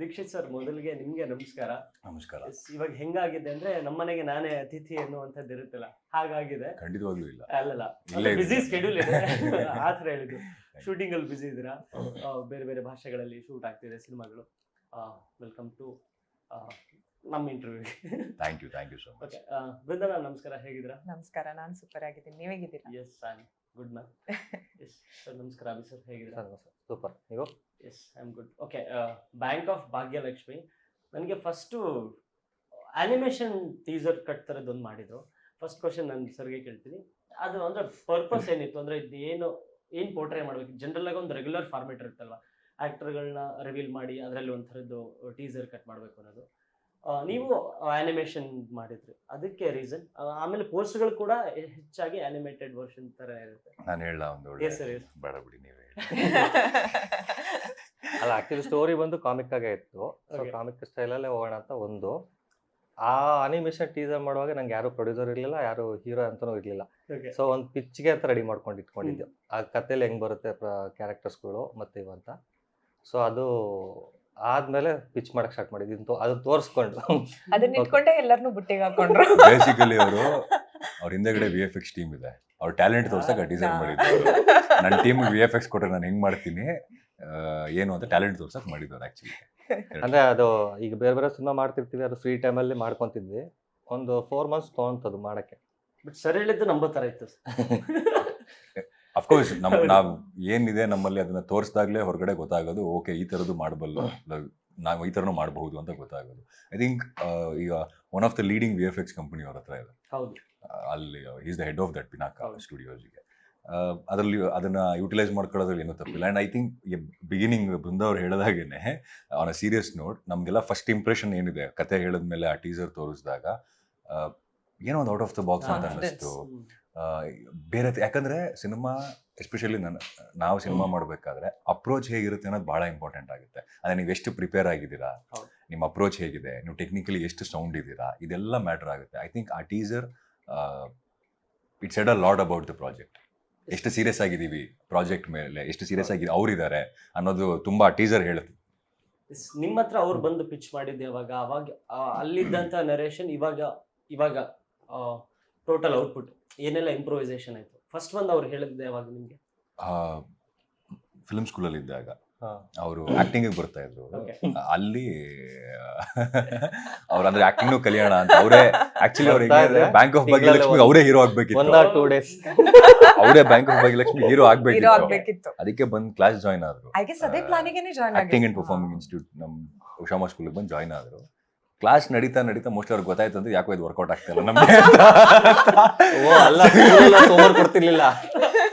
Dixit sir, ಮೊದಲಿಗೆ ನಿಮ್ಗೆ ನಮಸ್ಕಾರ. ನಮಸ್ಕಾರ. ಇವಾಗ ಹೆಂಗಾಗಿದೆ ಅಂದ್ರೆ ನಮ್ಮನೆಗೆ ನಾನೇ ಅತಿಥಿ ಅನ್ನುವಂಥದ್ದು ಇರುತ್ತಲ್ಲ, ಹಾಗಾಗಿದೆ. ಖಂಡಿತವಾಗ್ಲೂ ಇಲ್ಲ. ಅಲ್ಲಲ್ಲ, ಇಲ್ಲೇ ಬಿಸಿ ಇದ್ದೀನಿ. ಸ್ಕೆಡ್ಯೂಲ್ ಇದೆ. ಆ ಥರ ಹೇಳಿದ್ದು. ಶೂಟಿಂಗ್ ಅಲ್ಲಿ ಬಿಸಿ ಇದ್ದೀರಾ, ಬೇರೆ ಬೇರೆ ಭಾಷೆಗಳಲ್ಲಿ ಶೂಟ್ ಆಗ್ತಿದೆ ಸಿನಿಮಾಗಳು. ವೆಲ್ಕಮ್ ಟು ನಮ್ಮ interview. Thank you so much. Okay, ಬೃಂದನ ನಮಸ್ಕಾರ, ಹೇಗಿದ್ದೀರಾ? ನಮಸ್ಕಾರ, ನಾನು ಸೂಪರ್ ಆಗಿದ್ದೀನಿ. ನೀವು ಹೇಗಿದ್ದೀರಾ? Yes, I am good ma'am. Yes sir, ನಮಸ್ಕಾರ. ಅಭಿ ಸರ್, ಹೇಗಿದ್ದೀರಾ? ಸೂಪರ್. ನೀವು? Yes, I am good. Okay, bank of Bhagyalakshmi, ನನಗೆ ಫಸ್ಟು ಆನಿಮೇಷನ್ ಟೀಸರ್ ಕಟ್ ಥರದ್ದೊಂದು ಮಾಡಿದ್ರು. ಫಸ್ಟ್ ಕ್ವಶನ್ ನಾನು ಸರ್ಗೆ ಕೇಳ್ತೀನಿ, ಅದು ಅಂದರೆ ಪರ್ಪಸ್ ಏನಿತ್ತು, ಅಂದರೆ ಇದು ಏನು ಪೋರ್ಟ್ರೇ ಮಾಡಬೇಕು? ಜನರಲ್ ಆಗಿ ಒಂದು ರೆಗ್ಯುಲರ್ ಫಾರ್ಮೇಟ್ ಇರುತ್ತಲ್ವ, ಆ್ಯಕ್ಟರ್ಗಳನ್ನ ರಿವೀಲ್ ಮಾಡಿ ಅದರಲ್ಲಿ ಒಂಥರದ್ದು ಟೀಸರ್ ಕಟ್ ಮಾಡಬೇಕು ಅನ್ನೋದು. ನೀವು ಆನಿಮೇಷನ್ ಮಾಡಿದ್ರಿ, ಅದಕ್ಕೆ ರೀಸನ್? ಆಮೇಲೆ ಪೋಸ್ಟ್ಗಳು ಕೂಡ ಹೆಚ್ಚಾಗಿ ಆನಿಮೇಟೆಡ್ ವರ್ಷನ್ ಥರ ಇರುತ್ತೆ. ನಾನು ಹೇಳ ಒಂದು Yes, sir, yes. ಬೇಡ ಬಿಡಿ, ನೀವೇ ಹೇಳಿ. ಅಲ್ಲ, ಆಕ್ಚುಲಿ ಸ್ಟೋರಿ ಬಂದು ಕಾಮಿಕ್ ಆಗೇ ಇತ್ತು. So Okay. ಕಾಮಿಕ್ ಸ್ಟೈಲಲ್ಲೇ ಹೋಗೋಣ ಅಂತ ಒಂದು. ಆ ಅನಿಮೇಷನ್ ಟೀಸರ್ ಮಾಡುವಾಗ ನಂಗೆ ಯಾರು ಪ್ರೊಡ್ಯೂಸರ್ ಇರಲಿಲ್ಲ, ಯಾರು ಹೀರೋ ಅಂತಲೂ ಇರಲಿಲ್ಲ. ಓಕೆ, ಸೊ ಒಂದು ಪಿಚ್ಗೆ ಅಂತ ರೆಡಿ ಮಾಡ್ಕೊಂಡು ಇಟ್ಕೊಂಡಿದ್ದೆ. ಆ ಕಥೆಯಲ್ಲಿ ಹೆಂಗೆ ಬರುತ್ತೆ ಕ್ಯಾರೆಕ್ಟರ್ಸ್ಗಳು ಮತ್ತು ಇವಂತ. ಸೊ ಅದು ಆದ್ಮೇಲೆ ಪಿಚ್ ಮಾಡಕ್ ಸ್ಟಾರ್ಟ್ ಮಾಡಿದ್ವಿ. ಅದು ತೋರಿಸ್ಕೊಂಡು ಅದನ್ನ ಇಟ್ಕೊಂಡೆ ಎಲ್ಲರನ್ನೂ ಬುಟ್ಟಿಗೆ ಹಾಕೊಂಡ್ರು. ಬೇಸಿಕಲಿ ಅವ್ರ ಹಿಂದೆಗಡೆ VFX ಟೀಮ್ ಇದೆ. ಅವ್ರ ಟ್ಯಾಲೆಂಟ್ ತೋರ್ಸಕ್ಕೆ ಟೀಸರ್ ಮಾಡಿದ್ರು. ನನ್ನ ಟೀಮ್ VFX ಕೊಟ್ಟರೆ ನಾನು ಹೆಂಗ್ ಮಾಡ್ತೀನಿ ಏನು ಅಂತ ಟ್ಯಾಲೆಂಟ್ ತೋರ್ಸಕ್ ಮಾಡಿದ್ರು ಆಕ್ಚುಲಿ. ಅಂದ್ರೆ ಅದು ಈಗ ಬೇರೆ ಬೇರೆ ಸಿನಿಮಾ ಮಾಡ್ತಿರ್ತೀವಿ, ಅದು ಫ್ರೀ ಟೈಮಲ್ಲಿ ಮಾಡ್ಕೊಂತಿದ್ವಿ. ಒಂದು 4 months ತೊಗೊಂತದ್ದು ಮಾಡಕ್ಕೆ. ಬಟ್ ಸರ್ ಹೇಳಿದ್ದು ನಂಬೋ ಥರ ಇತ್ತು. ಅಫ್ಕೋರ್ಸ್ ನಾವು ಏನಿದೆ ನಮ್ಮಲ್ಲಿ ಅದನ್ನ ತೋರಿಸಿದಾಗಲೇ ಹೊರಗಡೆ ಗೊತ್ತಾಗೋದು, ಓಕೆ ಈ ಥರದ್ದು ಮಾಡಬಲ್ಲ, ನಾವು ಈ ಥರನೂ ಮಾಡಬಹುದು ಅಂತ ಗೊತ್ತಾಗೋದು. ಐ ಥಿಂಕ್ ಈಗ one of the leading VFX company ಅವ್ರ ಹತ್ರ ಇದೆ. ಹೌದು, ಅಲ್ಲಿ is the head of that Pinaka ಸ್ಟುಡಿಯೋಸ್ಗೆ. ಅದರಲ್ಲಿ ಅದನ್ನ ಯುಟಿಲೈಸ್ ಮಾಡ್ಕೊಳ್ಳೋದ್ರಲ್ಲಿ ಏನೂ ತಪ್ಪಿಲ್ಲ. And I think beginning Brinda ಅವ್ರು ಹೇಳಿದಾಗೇನೆ ಆನ್ ಅ ಸೀರಿಯಸ್ ನೋಟ್, ನಮಗೆಲ್ಲ ಫಸ್ಟ್ ಇಂಪ್ರೆಷನ್ ಏನಿದೆ ಕತೆ ಹೇಳಿದ್ಮೇಲೆ ಆ ಟೀಸರ್ ತೋರಿಸಿದಾಗ, ಏನೋ ಒಂದು ಔಟ್ ಆಫ್ ದ ಬಾಕ್ಸ್ ಅಂತ ಅನ್ನಿಸ್ತು. ಬೇರೆ ಯಾಕಂದ್ರೆ ಸಿನಿಮಾ ಎಸ್ಪೆಷಲಿ ನಾವು ಸಿನಿಮಾ ಮಾಡಬೇಕಾದ್ರೆ ಅಪ್ರೋಚ್ ಹೇಗಿರುತ್ತೆ ಅನ್ನೋದು ಭಾಳ ಇಂಪಾರ್ಟೆಂಟ್ ಆಗುತ್ತೆ. ಅದೇ ನೀವು ಎಷ್ಟು ಪ್ರಿಪೇರ್ ಆಗಿದ್ದೀರಾ, ನಿಮ್ಮ ಅಪ್ರೋಚ್ ಹೇಗಿದೆ, ನೀವು ಟೆಕ್ನಿಕಲಿ ಎಷ್ಟು ಸೌಂಡ್ ಇದ್ದೀರಾ, ಇದೆಲ್ಲ ಮ್ಯಾಟರ್ ಆಗುತ್ತೆ. ಐ ಥಿಂಕ್ ಆ teaser it shed a lot about the project. ಎಷ್ಟು ಸೀರಿಯಸ್ ಆಗಿದ್ದೀವಿ ಪ್ರಾಜೆಕ್ಟ್ ಮೇಲೆ, ಎಷ್ಟು ಸೀರಿಯಸ್ ಆಗಿ ಅವರಿದ್ದಾರೆ ಅನ್ನೋದು ತುಂಬಾ ಟೀಸರ್ ಹೇಳುತ್ತೆ. ನಿಮ್ಮ ಹತ್ರ ಅವ್ರು ಬಂದು ಪಿಚ್ ಮಾಡಿದ್ದು ಯಾವಾಗ? ಅವಾಗ ಅಲ್ಲಿದ್ದಂಥ ನರೇಷನ್, ಇವಾಗ ಟೋಟಲ್ ಔಟ್ಪುಟ್ ಏನೆಲ್ಲ ಇಂಪ್ರೂವೈಸೇಷನ್ ಆಯ್ತು? ಫಸ್ಟ್ ಬಂದು ಅವ್ರು ಹೇಳಿದ್ದೆ ಯಾವಾಗ ನಿಮಗೆ? ಫಿಲ್ಮ್ ಸ್ಕೂಲಲ್ಲಿ ಇದ್ದಾಗ ಹಾ. ಅವರು ಆಕ್ಟಿಂಗ್ ಬರ್ತಾ ಇದ್ರು. Okay. ಅಲ್ಲಿ ಅವ್ರು ಅಂದ್ರೆ ಆಕ್ಟಿಂಗ್ ಕಲಿಯೋಣ ಅಂತ ಅವರೇ ಆಕ್ಚುಲಿ ಅವ್ರು ಬ್ಯಾಂಕ್ ಆಫ್ ಭಾಗ್ಯಲಕ್ಷ್ಮಿ ಅವರೇ ಹೀರೋ 1 ಆಗ್ಬೇಕಿತ್ತು. or 2 days ಅವರೇ bank of Bhagyalakshmi hero hero ಆಗ್ಬೇಕಿತ್ತು. ಆಗ್ಬೇಕಿತ್ತು. ಅದಕ್ಕೆ ಬಂದು ಕ್ಲಾಸ್ ಜಾಯ್ನ್ ಆದ್ರು. ಐ ಗೆಸ್ ಅದೇ ಪ್ಲಾನಿಗೆನೆ join acting and performing institute ನಮ್ಮ ಉಷಾಮ ಸ್ಕೂಲ್ಗೆ ಬಂದು ಜಾಯ್ನ್ ಆದ್ರು. ಕ್ಲಾಸ್ ನಡೀತಾ ಮೋಸ್ಟ್ ಅವ್ರಿಗೆ ಗೊತ್ತಾಯ್ತು ಅಂದ್ರೆ ಯಾಕೋ ಇದು ವರ್ಕೌಟ್ ಆಗ್ತಾ ಇಲ್ಲ ನಮ್ಗೆ. ಓ ಅಲ್ಲ, ಹೋಮ್ವರ್ಕ್ ಕೊಡ್ತಿರ್ಲಿಲ್ಲ.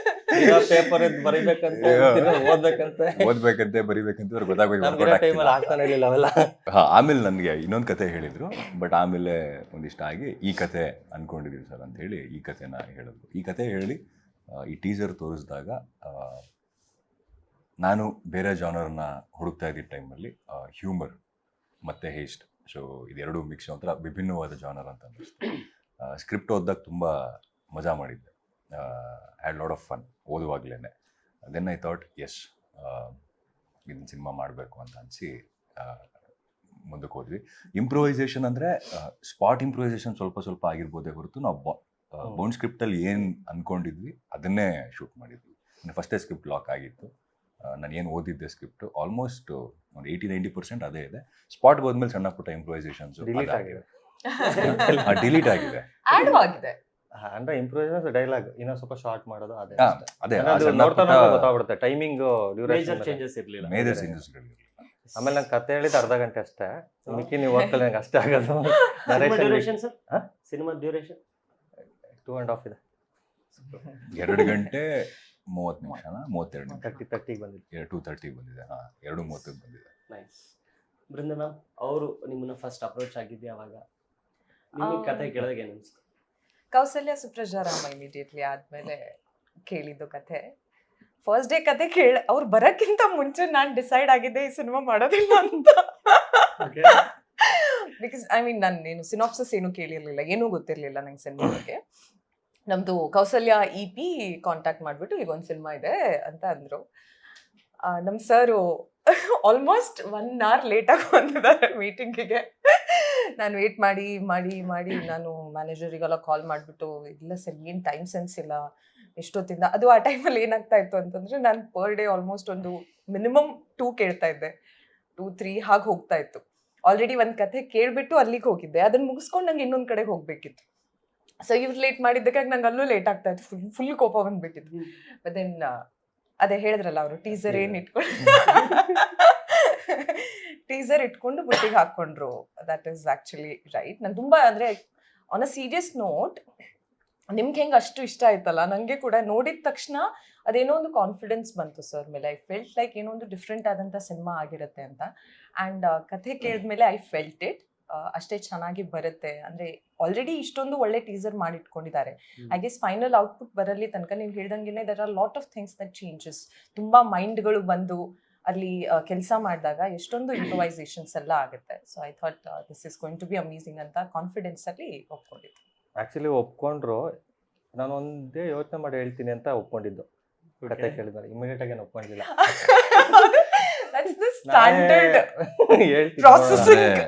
ಪೇಪರ್ ಬರಿಬೇಕಂತ ಓದ್ಬೇಕಂತೆ ಬರಿಬೇಕಂತ ಅವ್ರಿಗೆ ಗೊತ್ತಾಗೋದು ವರ್ಕೌಟ್ ಟೈಮಲ್ಲಿ ಆಗ್ತಿಲ್ಲ. ಆಗ್ತಾನೆ ಇರ್ಲಿಲ್ಲ ಅವೆಲ್ಲ. ಆಮೇಲೆ ನನಗೆ ಇನ್ನೊಂದು ಕತೆ ಹೇಳಿದ್ರು. ಬಟ್ ಆಮೇಲೆ ಒಂದಿಷ್ಟ ಆಗಿ ಈ ಕತೆ ಅನ್ಕೊಂಡಿದೀವಿ ಸರ್ ಅಂತ ಹೇಳಿ ಈ ಕತೆನ ಹೇಳಿದ್ರು. ಈ ಕತೆ ಹೇಳಿ ಈ ಟೀಸರ್ ತೋರಿಸಿದಾಗ ನಾನು ಬೇರೆ ಜಾನರ್ನ ಹುಡುಕ್ತಾ ಇದ್ದಿದ್ದ ಟೈಮಲ್ಲಿ ಹ್ಯೂಮರ್ ಮತ್ತು ಹೇಸ್ಟ್, ಸೊ ಇದೆರಡು ಮಿಕ್ಸ್ ಒಂಥರ ವಿಭಿನ್ನವಾದ ಜಾನರ್ ಅಂತ ಅನ್ನಿಸ್ತು. ಸ್ಕ್ರಿಪ್ಟ್ ಓದಿದಾಗ ತುಂಬ ಮಜಾ ಮಾಡಿದ್ದೆ. ಹ್ಯಾಡ್ ಲಾಟ್ ಆಫ್ ಫನ್ ಓದುವಾಗ್ಲೇ. ದೆನ್ ಐ ಥಾಟ್ ಎಸ್, ಇದನ್ನ ಸಿನಿಮಾ ಮಾಡಬೇಕು ಅಂತ ಅನಿಸಿ ಮುಂದಕ್ಕೆ ಹೋದ್ವಿ. ಇಂಪ್ರೂವೈಸೇಷನ್ ಅಂದರೆ ಸ್ಪಾಟ್ ಇಂಪ್ರೂವೈಸೇಷನ್ ಸ್ವಲ್ಪ ಆಗಿರ್ಬೋದೇ ಹೊರತು ನಾವು ಬೌಂಡ್ ಸ್ಕ್ರಿಪ್ಟಲ್ಲಿ ಏನು ಅಂದ್ಕೊಂಡಿದ್ವಿ ಅದನ್ನೇ ಶೂಟ್ ಮಾಡಿದ್ವಿ. ಫಸ್ಟೇ ಸ್ಕ್ರಿಪ್ಟ್ ಲಾಕ್ ಆಗಿತ್ತು. ನಾನು ಏನು ಓದಿದ್ದೆ ಸ್ಕ್ರಿಪ್ಟು ಆಲ್ಮೋಸ್ಟ್ ಒಂದು 80-90% ಅದೇ ಇದೆ. ಸ್ಪಾಟ್ಗೆ ಹೋದ್ಮೇಲೆ ಸಣ್ಣ ಪುಟ್ಟ ಇಂಪ್ರೂವೈಸೇಷನ್ಸ್ ಡಿಲೀಟ್ ಆಗಿದೆ. ಡಿಲೀಟ್ ಆಗಿದೆ. ಆಡ್ ಆಗಿದೆ. ಅಂದ್ರೆ ಇಂಪ್ರೂವೈಸೇಷನ್ ಡೈಲಾಗ್ ಇನ್ನೂ ಸ್ವಲ್ಪ ಶಾರ್ಟ್ ಮಾಡೋದು ಅದೇ. ಅದೇ ನೋಡ್ತಾ ಗೊತ್ತಾಗ್ಬಿಡುತ್ತೆ ಟೈಮಿಂಗ್, ಡ್ಯೂರೇಷನ್, ಮೇಜರ್ ಚೇಂಜಸ್ ಇರಲಿಲ್ಲ. ಮೇಜರ್ ಚೇಂಜಸ್ಗಳಿರಲಿಲ್ಲ. ಆಮೇಲೆ ನಂಗೆ ಕತೆ ಹೇಳಿದ ಅರ್ಧ ಗಂಟೆ ಅಷ್ಟೇ, ಮಿಕ್ಕಿ ನೀವು ಹೋಗ್ತಲ್ಲ ನಂಗೆ ಅಷ್ಟೇ ಆಗೋದು. ಡ್ಯೂರೇಷನ್ ಸರ್, ಸಿನಿಮಾ ಡ್ಯೂರೇಷನ್ 2.5 ಇದೆ. 2 ಗಂಟೆ 30 ನಿಮಿಷನ 32 ನಿಮಿಷ 30 ಬಂದಿದೆ. 2:30 ಬಂದಿದೆ. 2:30 ಬಂದಿದೆ. ನೈಸ್. ಬೃಂದ ಮ್ಯಾಮ್, ಅವರು ನಿಮ್ಮನ್ನ ಫಸ್ಟ್ ಅಪ್ರೋಚ್ ಆಗಿದ್ದು ಯಾವಾಗ? ನಿಮಗೆ ಕತೆ ಕೇಳಿದಾಗ ಏನು ಅನಿಸ್ತು? ಕೌಸಲ್ಯ ಸುಪ್ರಜಾರಾಮ ಇಮಿಡಿಯೇಟ್ಲಿ ಆದ್ಮೇಲೆ ಕೇಳಿದ್ದು ಕತೆ. ಫಸ್ಟ್ ಡೇ ಕತೆ ಅವ್ರು ಬರಕ್ಕಿಂತ ಮುಂಚೆ ನಾನು ಡಿಸೈಡ್ ಆಗಿದ್ದೆ ಈ ಸಿನಿಮಾ ಮಾಡೋದಿಲ್ಲ ಅಂತ. ಬಿಕಾಸ್ ಐ ಮೀನ್ ನಾನು ಸಿನಾಪ್ಸಿಸ್ ಏನು ಕೇಳಿರ್ಲಿಲ್ಲ, ಏನೂ ಗೊತ್ತಿರಲಿಲ್ಲ ನಂಗೆ ಸಿನಿಮಾ ಬಗ್ಗೆ. ನಮ್ದು ಕೌಸಲ್ಯ EP ಕಾಂಟ್ಯಾಕ್ಟ್ ಮಾಡ್ಬಿಟ್ಟು ಈಗ ಒಂದು ಸಿನಿಮಾ ಇದೆ ಅಂತ ಅಂದ್ರು. ನಮ್ಮ ಸರು ಆಲ್ಮೋಸ್ಟ್ 1 hour ಲೇಟಾಗಿ ಬಂದಿದ್ದಾರೆ ಮೀಟಿಂಗಿಗೆ. ನಾನು ವೇಟ್ ಮಾಡಿ ಮಾಡಿ ಮಾಡಿ ನಾನು ಮ್ಯಾನೇಜರಿಗೆಲ್ಲ ಕಾಲ್ ಮಾಡಿಬಿಟ್ಟು, ಇಲ್ಲ ಸರ್ ಏನು ಟೈಮ್ ಸೆನ್ಸ್ ಇಲ್ಲ ಎಷ್ಟೊತ್ತಿಂದ. ಅದು ಆ ಟೈಮಲ್ಲಿ ಏನಾಗ್ತಾ ಇತ್ತು ಅಂತಂದರೆ, ನಾನು ಪರ್ ಡೇ ಆಲ್ಮೋಸ್ಟ್ ಒಂದು ಮಿನಿಮಮ್ 2 ಕೇಳ್ತಾ ಇದ್ದೆ, 2-3 ಹಾಗೆ ಹೋಗ್ತಾ ಇತ್ತು. ಆಲ್ರೆಡಿ ಒಂದು ಕಥೆ ಕೇಳಿಬಿಟ್ಟು ಅಲ್ಲಿಗೆ ಹೋಗಿದ್ದೆ, ಅದನ್ನು ಮುಗಿಸ್ಕೊಂಡು ನಂಗೆ ಇನ್ನೊಂದು ಕಡೆಗೆ ಹೋಗಬೇಕಿತ್ತು. ಸೊ ಇವ್ರು ಲೇಟ್ ಮಾಡಿದ್ದಕ್ಕಾಗಿ ನಂಗೆ ಅಲ್ಲೂ ಲೇಟ್ ಆಗ್ತಾ ಇತ್ತು, ಫುಲ್ ಕೋಪ ಬಂದ್ಬಿಟ್ಟಿತ್ತು. ಬಟ್ ದೆನ್ ಅದೇ ಹೇಳಿದ್ರಲ್ಲ ಅವರು ಟೀಸರ್ ಏನು ಇಟ್ಕೊಂಡು ಟೀಸರ್ ಇಟ್ಕೊಂಡು ಬುಟ್ಟಿಗೆ ಹಾಕ್ಕೊಂಡ್ರು. That is actually right. ನಾನು ತುಂಬ ಅಂದರೆ ಆನ್ ಅ ಸೀರಿಯಸ್ ನೋಟ್, ನಿಮ್ಗೆ ಹೆಂಗೆ ಅಷ್ಟು ಇಷ್ಟ ಆಯ್ತಲ್ಲ, ನನಗೆ ಕೂಡ ನೋಡಿದ ತಕ್ಷಣ ಅದೇನೋ ಒಂದು ಕಾನ್ಫಿಡೆನ್ಸ್ ಬಂತು ಸರ್ ಮೇಲೆ. ಐ ಫೆಲ್ಟ್ ಲೈಕ್ ಏನೋ ಒಂದು ಡಿಫ್ರೆಂಟ್ ಆದಂಥ ಸಿನಿಮಾ ಆಗಿರುತ್ತೆ ಅಂತ. ಆ್ಯಂಡ್ ಕಥೆ ಕೇಳಿದ್ಮೇಲೆ ಐ ಫೆಲ್ಟ್ ಇಟ್. ಅಷ್ಟೇ ಚೆನ್ನಾಗಿ ಬರುತ್ತೆ. ಅಂದರೆ ಆಲ್ರೆಡಿ ಇಷ್ಟೊಂದು ಒಳ್ಳೆ ಟೀಸರ್ ಮಾಡಿಟ್ಕೊಂಡಿದ್ದಾರೆ. ಐ ಗೆಸ್ ಫೈನಲ್ ಔಟ್ಪುಟ್ ಬರಲಿ ತನಕ ನೀವು ಹೇಳ್ದಂಗೆ there are lot of things that changes. ತುಂಬ ಮೈಂಡ್ಗಳು ಬಂದು ಅಲ್ಲಿ ಕೆಲಸ ಮಾಡಿದಾಗ ಎಷ್ಟೊಂದು ಇಂಪ್ರೊವೈಸೇಷನ್ಸ್ ಎಲ್ಲ ಆಗುತ್ತೆ. So I thought this is going to be amazing ಅಂತ ಕಾನ್ಫಿಡೆನ್ಸಲ್ಲಿ ಒಪ್ಕೊಂಡಿದ್ದು. ಆ್ಯಕ್ಚುಲಿ ಒಪ್ಕೊಂಡ್ರು, ನಾನು ಒಂದೇ ಯೋಚನೆ ಮಾಡಿ ಹೇಳ್ತೀನಿ ಅಂತ ಒಪ್ಕೊಂಡಿದ್ದು. ಕತೆ ಕೇಳಿದ್ರೆ ಇಮಿಡಿಯೇಟಾಗಿ ಏನು ಒಪ್ಕೊಂಡಿಲ್ಲ. ದಟ್ಸ್ ದ ಸ್ಟ್ಯಾಂಡರ್ಡ್ ಹೇಳ್ತೀನಿ ಪ್ರಾಸೆಸಿಂಗ್.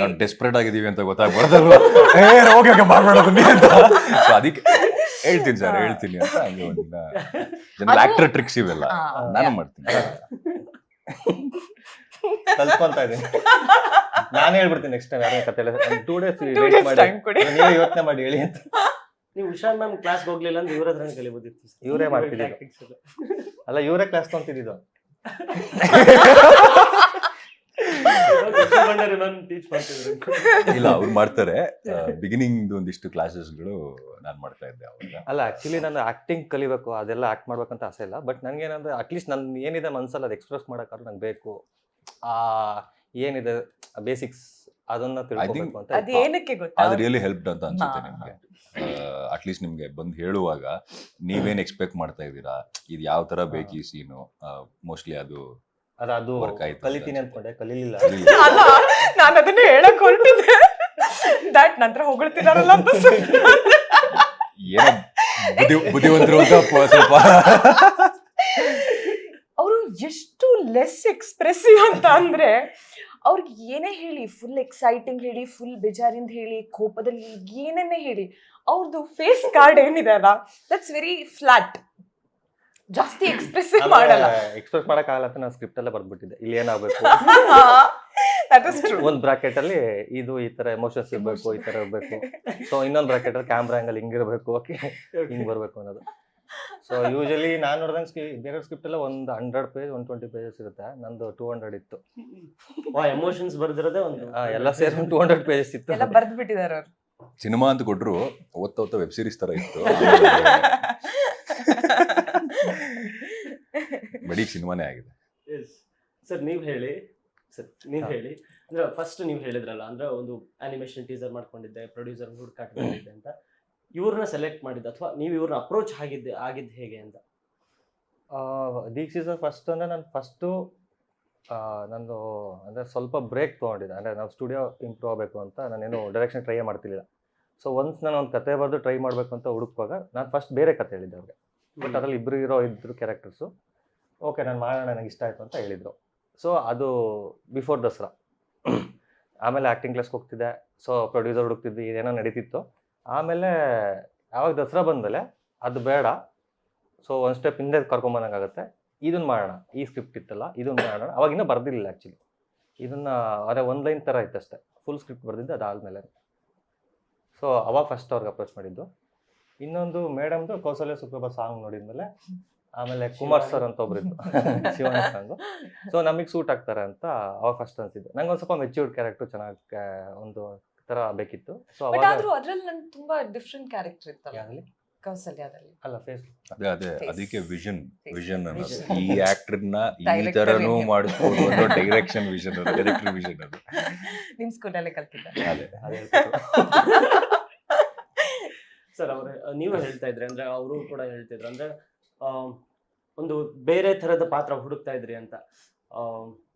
ನಾವು ಡೆಸ್ಪರೇಟ್ ಆಗಿದೀವಿ ಅಂತ ಗೊತ್ತಾಗ್ಬಾರ್ದಲ್ವ, ಹೋಗಿ ಮಾಡ್ಬೇಡ ಬನ್ನಿ ಅಂತ. ಸೊ ಅದಕ್ಕೆ ಹೇಳ್ತೀನಿ ಸರ್, ಹೇಳ್ತೀನಿ ಅಂತ. ಹಂಗೆ ಒಂದಿನ ಜನರಲ್ ಆಕ್ಟರ್ ಟ್ರಿಕ್ಸ್ ಇವೆಲ್ಲ ನಾನು ಮಾಡ್ತೀನಿ. ಕಲ್ತ್ಕೊಂತ ಇದ್ದೀನಿ. ನಾನು ಹೇಳ್ಬಿಡ್ತೀನಿ ನೆಕ್ಸ್ಟ್ ಟೈಮ್ ಯಾರು ಕತೆ 2 days days ವೇಟ್ ಮಾಡಿ time ಕೊಡಿ. ನೀವೇ ಯೋಚನೆ ಮಾಡಿ ಹೇಳಿ ಅಂತ. ನೀವು ಉಷಾನ್ ಮ್ಯಾಮ್ ಕ್ಲಾಸ್ಗೆ ಹೋಗ್ಲಿಲ್ಲ ಅಂದ್ರೆ ಇವ್ರ ಹತ್ರನೇ ಕಲಿಬೋದಿತ್ತು. ಇವರೇ ಮಾಡ್ತಿದ್ರು. ಅಲ್ಲ, ಇವರೇ ಕ್ಲಾಸ್ ತೊಗೊಂತಿದ್ದು. ಟೀಚ್ ಮಾಡ್ತಿದ್ರು. ಇಲ್ಲ, ಅವ್ರು ಮಾಡ್ತಾರೆ. ಬಿಗಿನಿಂಗ್ ಒಂದಿಷ್ಟು ಕ್ಲಾಸಸ್ಗಳು ನಾನು ಮಾಡ್ತಾ ಇದ್ದೆ ಅವಾಗ. ಅಲ್ಲ, ಆಕ್ಚುಲಿ ನಾನು ಆಕ್ಟಿಂಗ್ ಕಲಿಬೇಕು, ಅದೆಲ್ಲ ಆಕ್ಟ್ ಮಾಡ್ಬೇಕಂತ ಆಸೆ ಇಲ್ಲ. ಬಟ್ ನನಗೇನಂದ್ರೆ ಅಟ್ಲೀಸ್ಟ್ ನನ್ನ ಏನಿದೆ ಮನಸ್ಸಲ್ಲಿ ಅದು ಎಕ್ಸ್ಪ್ರೆಸ್ ಮಾಡೋಕ್ಕಾದ್ರೂ ನಂಗೆ ಬೇಕು. ಏನಿದೆ ಬೇಸಿಕ್ಸ್ ಅದನ್ನ ತಿಳ್ಕೊಬೇಕು ಅಂತ. ಅದು ಏನಕ್ಕೆ ಗೊತ್ತಾ, ಅದು ರಿಯಲಿ ಹೆಲ್ಪ್ಡ್ ಅಂತ ಅನ್ಸುತ್ತೆ ನಿಮ್ಗೆ. ಅಟ್ಲೀಸ್ಟ್ ನಿಮ್ಗೆ ಬಂದು ಹೇಳುವಾಗ ನೀವೇನ್ ಎಕ್ಸ್ಪೆಕ್ಟ್ ಮಾಡ್ತಾ ಇದ್ದೀರಾ, ಇದು ಯಾವ ತರ ಬೇಕು ಈ ಸೀನು, ಮೋಸ್ಟ್ಲಿ ಅದು ಅದು ಕಲಿತೀನಿ ಅನ್ಕೊಂಡೆ, ಕಲೀಲಿಲ್ಲ. ಅಲ್ಲ, ನಾನು ಅದನ್ನ ಹೇಳಕ್ ಹೊರಟಿದ್ದೆ. ದಟ್ ನಂತರ ಹೊಗಳ್ತಿದಾರಲ್ಲ ಅಂತ ಏನೋ ಬುದ್ಧಿವಂತರು ಅಂತ ಸ್ವಲ್ಪ. ಅವರು ಎಷ್ಟು ಲೆಸ್ ಎಕ್ಸ್ಪ್ರೆಸಿವ್ ಅಂತ ಅಂದ್ರೆ, ಅವ್ರಿಗೆ ಏನೇ ಹೇಳಿ, ಫುಲ್ ಎಕ್ಸೈಟಿಂಗ್ ಹೇಳಿ, ಫುಲ್ ಬೇಜಾರಿಂದ ಹೇಳಿ, ಕೋಪದಲ್ಲಿ ಏನೇನೇ ಹೇಳಿ, ಅವ್ರದ್ದು ಫೇಸ್ ಕಾರ್ಡ್ ಏನಿದೆ ಅಲ್ಲ, ದಟ್ಸ್ ವೆರಿ ಫ್ಲಾಟ್. ಜಾಸ್ತಿ ಎಕ್ಸ್ಪ್ರೆಸಿವ್ ಮಾಡಲ್ಲ. ಎಕ್ಸ್ಪ್ರೆಸ್ ಮಾಡಕ್ಕಾಗಲ್ಲ ಅಂತ ನಾನು ಸ್ಕ್ರಿಪ್ಟ್ ಅಲ್ಲೇ ಬರ್ದ್ಬಿಟ್ಟಿದ್ದೆ. ಇಲ್ಲಿ ಏನಾಗಬೇಕು, ದಟ್ ಇಸ್ ಟ್ರೂ. ಒಂದು ಬ್ರಾಕೆಟ್ ಅಲ್ಲಿ ಇದು ಈ ತರ ಎಮೋಷನ್ಸ್ ಇರಬೇಕು, ಈ ತರ ಇರಬೇಕು. ಸೊ ಇನ್ನೊಂದು ಬ್ರಾಕೆಟ್ ಅಲ್ಲಿ ಕ್ಯಾಮ್ರಾ ಆಂಗಲ್ ಹಿಂಗಿರ್ಬೇಕು, ಓಕೆ ಹಿಂಗ್ ಬರ್ಬೇಕು ಅನ್ನೋದು. ಸೊ ಯೂಶಲಿ ನಾನು ನೋಡಿದಂಗೆ ಬೇರೆ ಸ್ಕ್ರಿಪ್ಟ್ ಎಲ್ಲ ಒಂದು 100 ಪೇಜ್ 120 ಪೇಜಸ್ ಇರುತ್ತೆ. ನಂದು 200 ಇತ್ತು. ಎಮೋಷನ್ಸ್ ಬರ್ದಿರೋದೇ ಒಂದು ಎಲ್ಲ ಸೇರಿ 200 ಪೇಜಸ್ ಇತ್ತು. ಎಲ್ಲ ಬರ್ದು ಬಿಟ್ಟಿದ್ದಾರೆ ಅವ್ರು. ಸಿನಿಮಾ ಅಂತ ಕೊಟ್ರು ಓದ್ತಾ ವೆಬ್ ಸೀರೀಸ್ ತರ ಇತ್ತು. ಬರೀ ಸಿನಿಮಾನೇ ಆಗಿದೆ. ಸರ್ ನೀವು ಹೇಳಿ ಅಂದ್ರೆ ಫಸ್ಟ್ ನೀವು ಹೇಳಿದ್ರಲ್ಲ, ಅಂದ್ರೆ ಒಂದು ಅನಿಮೇಷನ್ ಟೀಸರ್ ಮಾಡ್ಕೊಂಡಿದ್ದೆ, ಪ್ರೊಡ್ಯೂಸರ್ ಹುಡುಕಾಟ ಮಾಡಿದ್ದೆ ಅಂತ. ಇವ್ರನ್ನ ಸೆಲೆಕ್ಟ್ ಮಾಡಿದ್ದೆ ಅಥವಾ ನೀವು ಇವ್ರನ್ನ ಅಪ್ರೋಚ್ ಆಗಿದ್ದು ಹೇಗೆ ಅಂತ? ದೀಕ್ಷಿತ್ ಫಸ್ಟ್ ಅಂದ್ರೆ ನಾನು ಫಸ್ಟು ನಂದು ಅಂದರೆ ಸ್ವಲ್ಪ ಬ್ರೇಕ್ ತೊಗೊಂಡಿದ್ದೆ. ಅಂದರೆ ನಾವು ಸ್ಟುಡಿಯೋ ಇಂಪ್ರೂವ್ ಆಗಬೇಕು ಅಂತ ನಾನೇನು ಡೈರೆಕ್ಷನ್ ಟ್ರೈ ಮಾಡ್ತಿರ್ಲಿಲ್ಲ. ಸೊ ಒನ್ಸ್ ನಾನು ಒಂದು ಕತೆ ಬರೆದು ಟ್ರೈ ಮಾಡಬೇಕು ಅಂತ ಹುಡುಕುವಾಗ ನಾನು ಫಸ್ಟ್ ಬೇರೆ ಕತೆ ಹೇಳಿದ್ದೆ ಅವ್ರಿಗೆ. ಬಟ್ ಅದರಲ್ಲಿ ಇಬ್ಬರು ಕ್ಯಾರೆಕ್ಟರ್ಸು. ಓಕೆ ನಾನು ಮಾಡೋಣ, ನನಗೆ ಇಷ್ಟ ಆಯಿತು ಅಂತ ಹೇಳಿದರು. ಸೊ ಅದು ಬಿಫೋರ್ ದಸರಾ. ಆಮೇಲೆ ಆ್ಯಕ್ಟಿಂಗ್ ಕ್ಲಾಸ್ಗೆ ಹೋಗ್ತಿದ್ದೆ. ಸೊ ಪ್ರೊಡ್ಯೂಸರ್ ಹುಡುಕ್ತಿದ್ದೆ, ಏನೇನೋ ನಡೀತಿತ್ತು. ಆಮೇಲೆ ಯಾವಾಗ ದಸರಾ ಬಂದಮೇಲೆ ಅದು ಬೇಡ, ಸೊ ಒಂದು ಸ್ಟೆಪ್ ಹಿಂದೆ ಕರ್ಕೊಂಬಂದಂಗಾಗುತ್ತೆ, ಇದನ್ನು ಮಾಡೋಣ, ಈ ಸ್ಕ್ರಿಪ್ಟ್ ಇತ್ತಲ್ಲ ಇದನ್ನು ಮಾಡೋಣ. ಅವಾಗಿನ್ನೂ ಬರ್ದಿರಲಿಲ್ಲ ಆ್ಯಕ್ಚುಲಿ. ಇದನ್ನು ಅದೇ 1 ಲೈನ್ ಥರ ಇತ್ತು ಅಷ್ಟೇ, ಫುಲ್ ಸ್ಕ್ರಿಪ್ಟ್ ಬರ್ದಿದ್ದೆ ಅದಾದಮೇಲೆ. ಸೊ ಅವಾಗ ಫಸ್ಟ್ ಅವ್ರಿಗೆ ಅಪ್ರೋಚ್ ಮಾಡಿದ್ದು. ಇನ್ನೊಂದು ಮೇಡಮ್ದು ಕೌಸಲ್ಯ ಸುಪ್ರಭಾ ಸಾಂಗ್ ನೋಡಿದ್ಮೇಲೆ, ಆಮೇಲೆ ಕುಮಾರ್ ಸರ್ ಅಂತ ಒಬ್ಬರಿದ್ದು ಶಿವಣ್ಣ ಸಾಂಗು. ಸೊ ನಮಗೆ ಸೂಟ್ ಆಗ್ತಾರೆ ಅಂತ ಅವಾಗ ಫಸ್ಟ್ ಅನಿಸಿದ್ದು. ನಂಗೆ ಒಂದು ಸ್ವಲ್ಪ ಮೆಚ್ಯೂರ್ಡ್ ಕ್ಯಾರೆಕ್ಟರ್ ಚೆನ್ನಾಗಿ ಒಂದು ಥರ ಬೇಕಿತ್ತು. ಸೊ ಬಟ್ ಅವಾಗ ಆದ್ರೂ ಅದ್ರಲ್ಲಿ ನಂಗೆ ತುಂಬಾ ಡಿಫ್ರೆಂಟ್ ಕ್ಯಾರೆಕ್ಟರ್ ಇತ್ತಲ್ಲ ಆಗಲಿ ಕೌಸಲ್ಯದಲ್ಲಿ. ಅಲ್ಲ ಫೇಸ್ ಅದೇ ಅದಕ್ಕೆ ವಿಷನ್ ಅನ್ನೋದು. Vision. ಈ ಆಕ್ಟರ್ನ ಈ Director ತರನೂ vision. ಮಾಡಿಸ್ಬೋದು ಅನ್ನೋ ಡೈರೆಕ್ಷನ್ ವಿಷನ್ ಅದು, ಡೈರೆಕ್ಟರ್ ವಿಷನ್ ಅದು. ನಿಮ್ ಸ್ಕೂಲಲ್ಲೇ ಕಲ್ತಿದ್ದ. ಅದೇ ಅದು ಹೇಳ್ತಿದ್ರು. ಸರ್ ಅವ್ರೆ ನೀವು ಹೇಳ್ತಾ ಇದ್ರಿ, ಅಂದ್ರೆ ಅವರು ಕೂಡ ಹೇಳ್ತಿದ್ರು, ಅಂದ್ರೆ ಒಂದು ಬೇರೆ ತರದ ಪಾತ್ರ ಹುಡುಕ್ತಾ ಇದ್ರಿ ಅಂತ.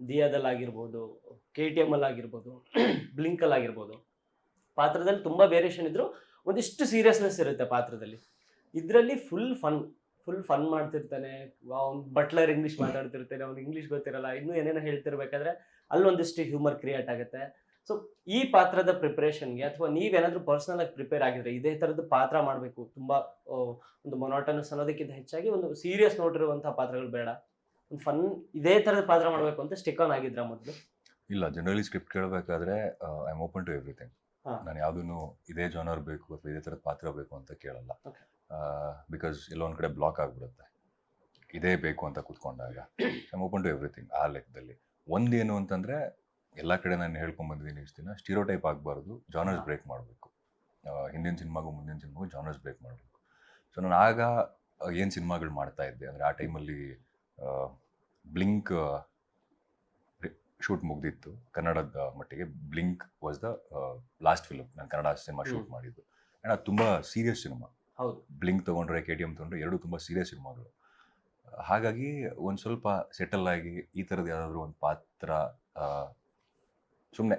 ದಿಯಾದಲ್ಲಾಗಿರ್ಬೋದು, KTM ಆಗಿರ್ಬೋದು, ಬ್ಲಿಂಕಲ್ ಆಗಿರ್ಬೋದು, ಪಾತ್ರದಲ್ಲಿ ತುಂಬಾ ವೇರಿಯೇಷನ್ ಇದ್ರು, ಒಂದಿಷ್ಟು ಸೀರಿಯಸ್ನೆಸ್ ಇರುತ್ತೆ ಪಾತ್ರದಲ್ಲಿ. ಇದರಲ್ಲಿ ಫುಲ್ ಫುಲ್ ಫನ್ ಮಾಡ್ತಿರ್ತಾನೆ, ಅವ್ನು ಬಟ್ಲರ್ ಇಂಗ್ಲಿಷ್ ಮಾತಾಡ್ತಿರ್ತಾನೆ, ಅವ್ನಿಗೆ ಇಂಗ್ಲಿಷ್ ಗೊತ್ತಿರಲ್ಲ, ಇನ್ನೂ ಏನೇನೋ ಹೇಳ್ತಿರ್ಬೇಕಾದ್ರೆ ಅಲ್ಲೊಂದಿಷ್ಟು ಹ್ಯೂಮರ್ ಕ್ರಿಯೇಟ್ ಆಗುತ್ತೆ. ಸೊ ಈ ಪಾತ್ರದ ಪ್ರಿಪರೇಷನ್ಗೆ ಅಥವಾ ನೀವೇನಾದ್ರೂ ಪರ್ಸನಲ್ ಆಗಿ ಪ್ರಿಪೇರ್ ಆಗಿದ್ರೆ ಇದೇ ತರದ್ದು ಪಾತ್ರ ಮಾಡಬೇಕು, ತುಂಬಾ ಒಂದು ಮೊನೋಟನಸ್ ಅನ್ನೋದಕ್ಕಿಂತ ಹೆಚ್ಚಾಗಿ ಒಂದು ಸೀರಿಯಸ್ ನೋಟಿರುವಂತಹ ಪಾತ್ರಗಳು ಬೇಡ, ಒಂದು ಫನ್ ಇದೇ ತರದ ಪಾತ್ರ ಮಾಡಬೇಕು ಅಂತ ಸ್ಟಿಕ್ ಆನ್ ಆಗಿದ್ರ ಮೊದಲು? ಇಲ್ಲ, ಜನರಲಿ ಸ್ಕ್ರಿಪ್ಟ್ ಕೇಳಬೇಕಾದ್ರೆ I am open to everything. ಹಾ. ನಾನು ಯಾವುದೂ ಇದೇ ಜಾನರ್ ಬೇಕು ಅಥವಾ ಇದೇ ಥರದ ಪಾತ್ರ ಬೇಕು ಅಂತ ಕೇಳಲ್ಲ. Okay. ಬಿಕಾಸ್ ಎಲ್ಲೊಂದು ಕಡೆ ಬ್ಲಾಕ್ ಆಗಿಬಿಡುತ್ತೆ ಇದೇ ಬೇಕು ಅಂತ ಕೂತ್ಕೊಂಡಾಗ. I am open to everything ಆ ಲೆಕ್ಕದಲ್ಲಿ. ಒಂದೇನು ಅಂತಂದರೆ, ಎಲ್ಲ ಕಡೆ ನಾನು ಹೇಳ್ಕೊಂಬಂದಿದ್ದೀನಿ ಇಷ್ಟು ದಿನ, ಸ್ಟೀರಿಯೋಟೈಪ್ ಆಗಬಾರ್ದು, ಜಾನರ್ಸ್ ಬ್ರೇಕ್ ಮಾಡಬೇಕು. ಹಿಂದಿನ ಸಿನಿಮಾಗೂ ಮುಂದಿನ ಸಿನಿಮಾಗೂ ಜಾನರ್ಸ್ ಬ್ರೇಕ್ ಮಾಡಬೇಕು. ಸೊ ನಾನು ಆಗ ಏನು ಸಿನಿಮಾಗಳು ಮಾಡ್ತಾ ಇದ್ದೆ ಅಂದರೆ, ಆ ಟೈಮಲ್ಲಿ ಬ್ಲಿಂಕ್ ಶೂಟ್ ಮುಗ್ದಿತ್ತು ಕನ್ನಡದ ಮಟ್ಟಿಗೆ. Blink was the last film ನಾನು ಕನ್ನಡ ಸಿನಿಮಾ ಶೂಟ್ ಮಾಡಿದ್ದು. ಆ್ಯಂಡ್ ಅದು ತುಂಬ ಸೀರಿಯಸ್ ಸಿನಿಮಾ. ಹೌದು. ಬ್ಲಿಂಕ್ ತೊಗೊಂಡ್ರೆ KTM ತೊಗೊಂಡ್ರೆ ಎರಡೂ ತುಂಬ ಸೀರಿಯಸ್ ಸಿನಿಮಾಗಳು. ಹಾಗಾಗಿ ಒಂದು ಸ್ವಲ್ಪ ಸೆಟಲ್ ಆಗಿ ಈ ಥರದ್ದು ಯಾವುದಾದ್ರೂ ಒಂದು ಪಾತ್ರ ಸುಮ್ಮನೆ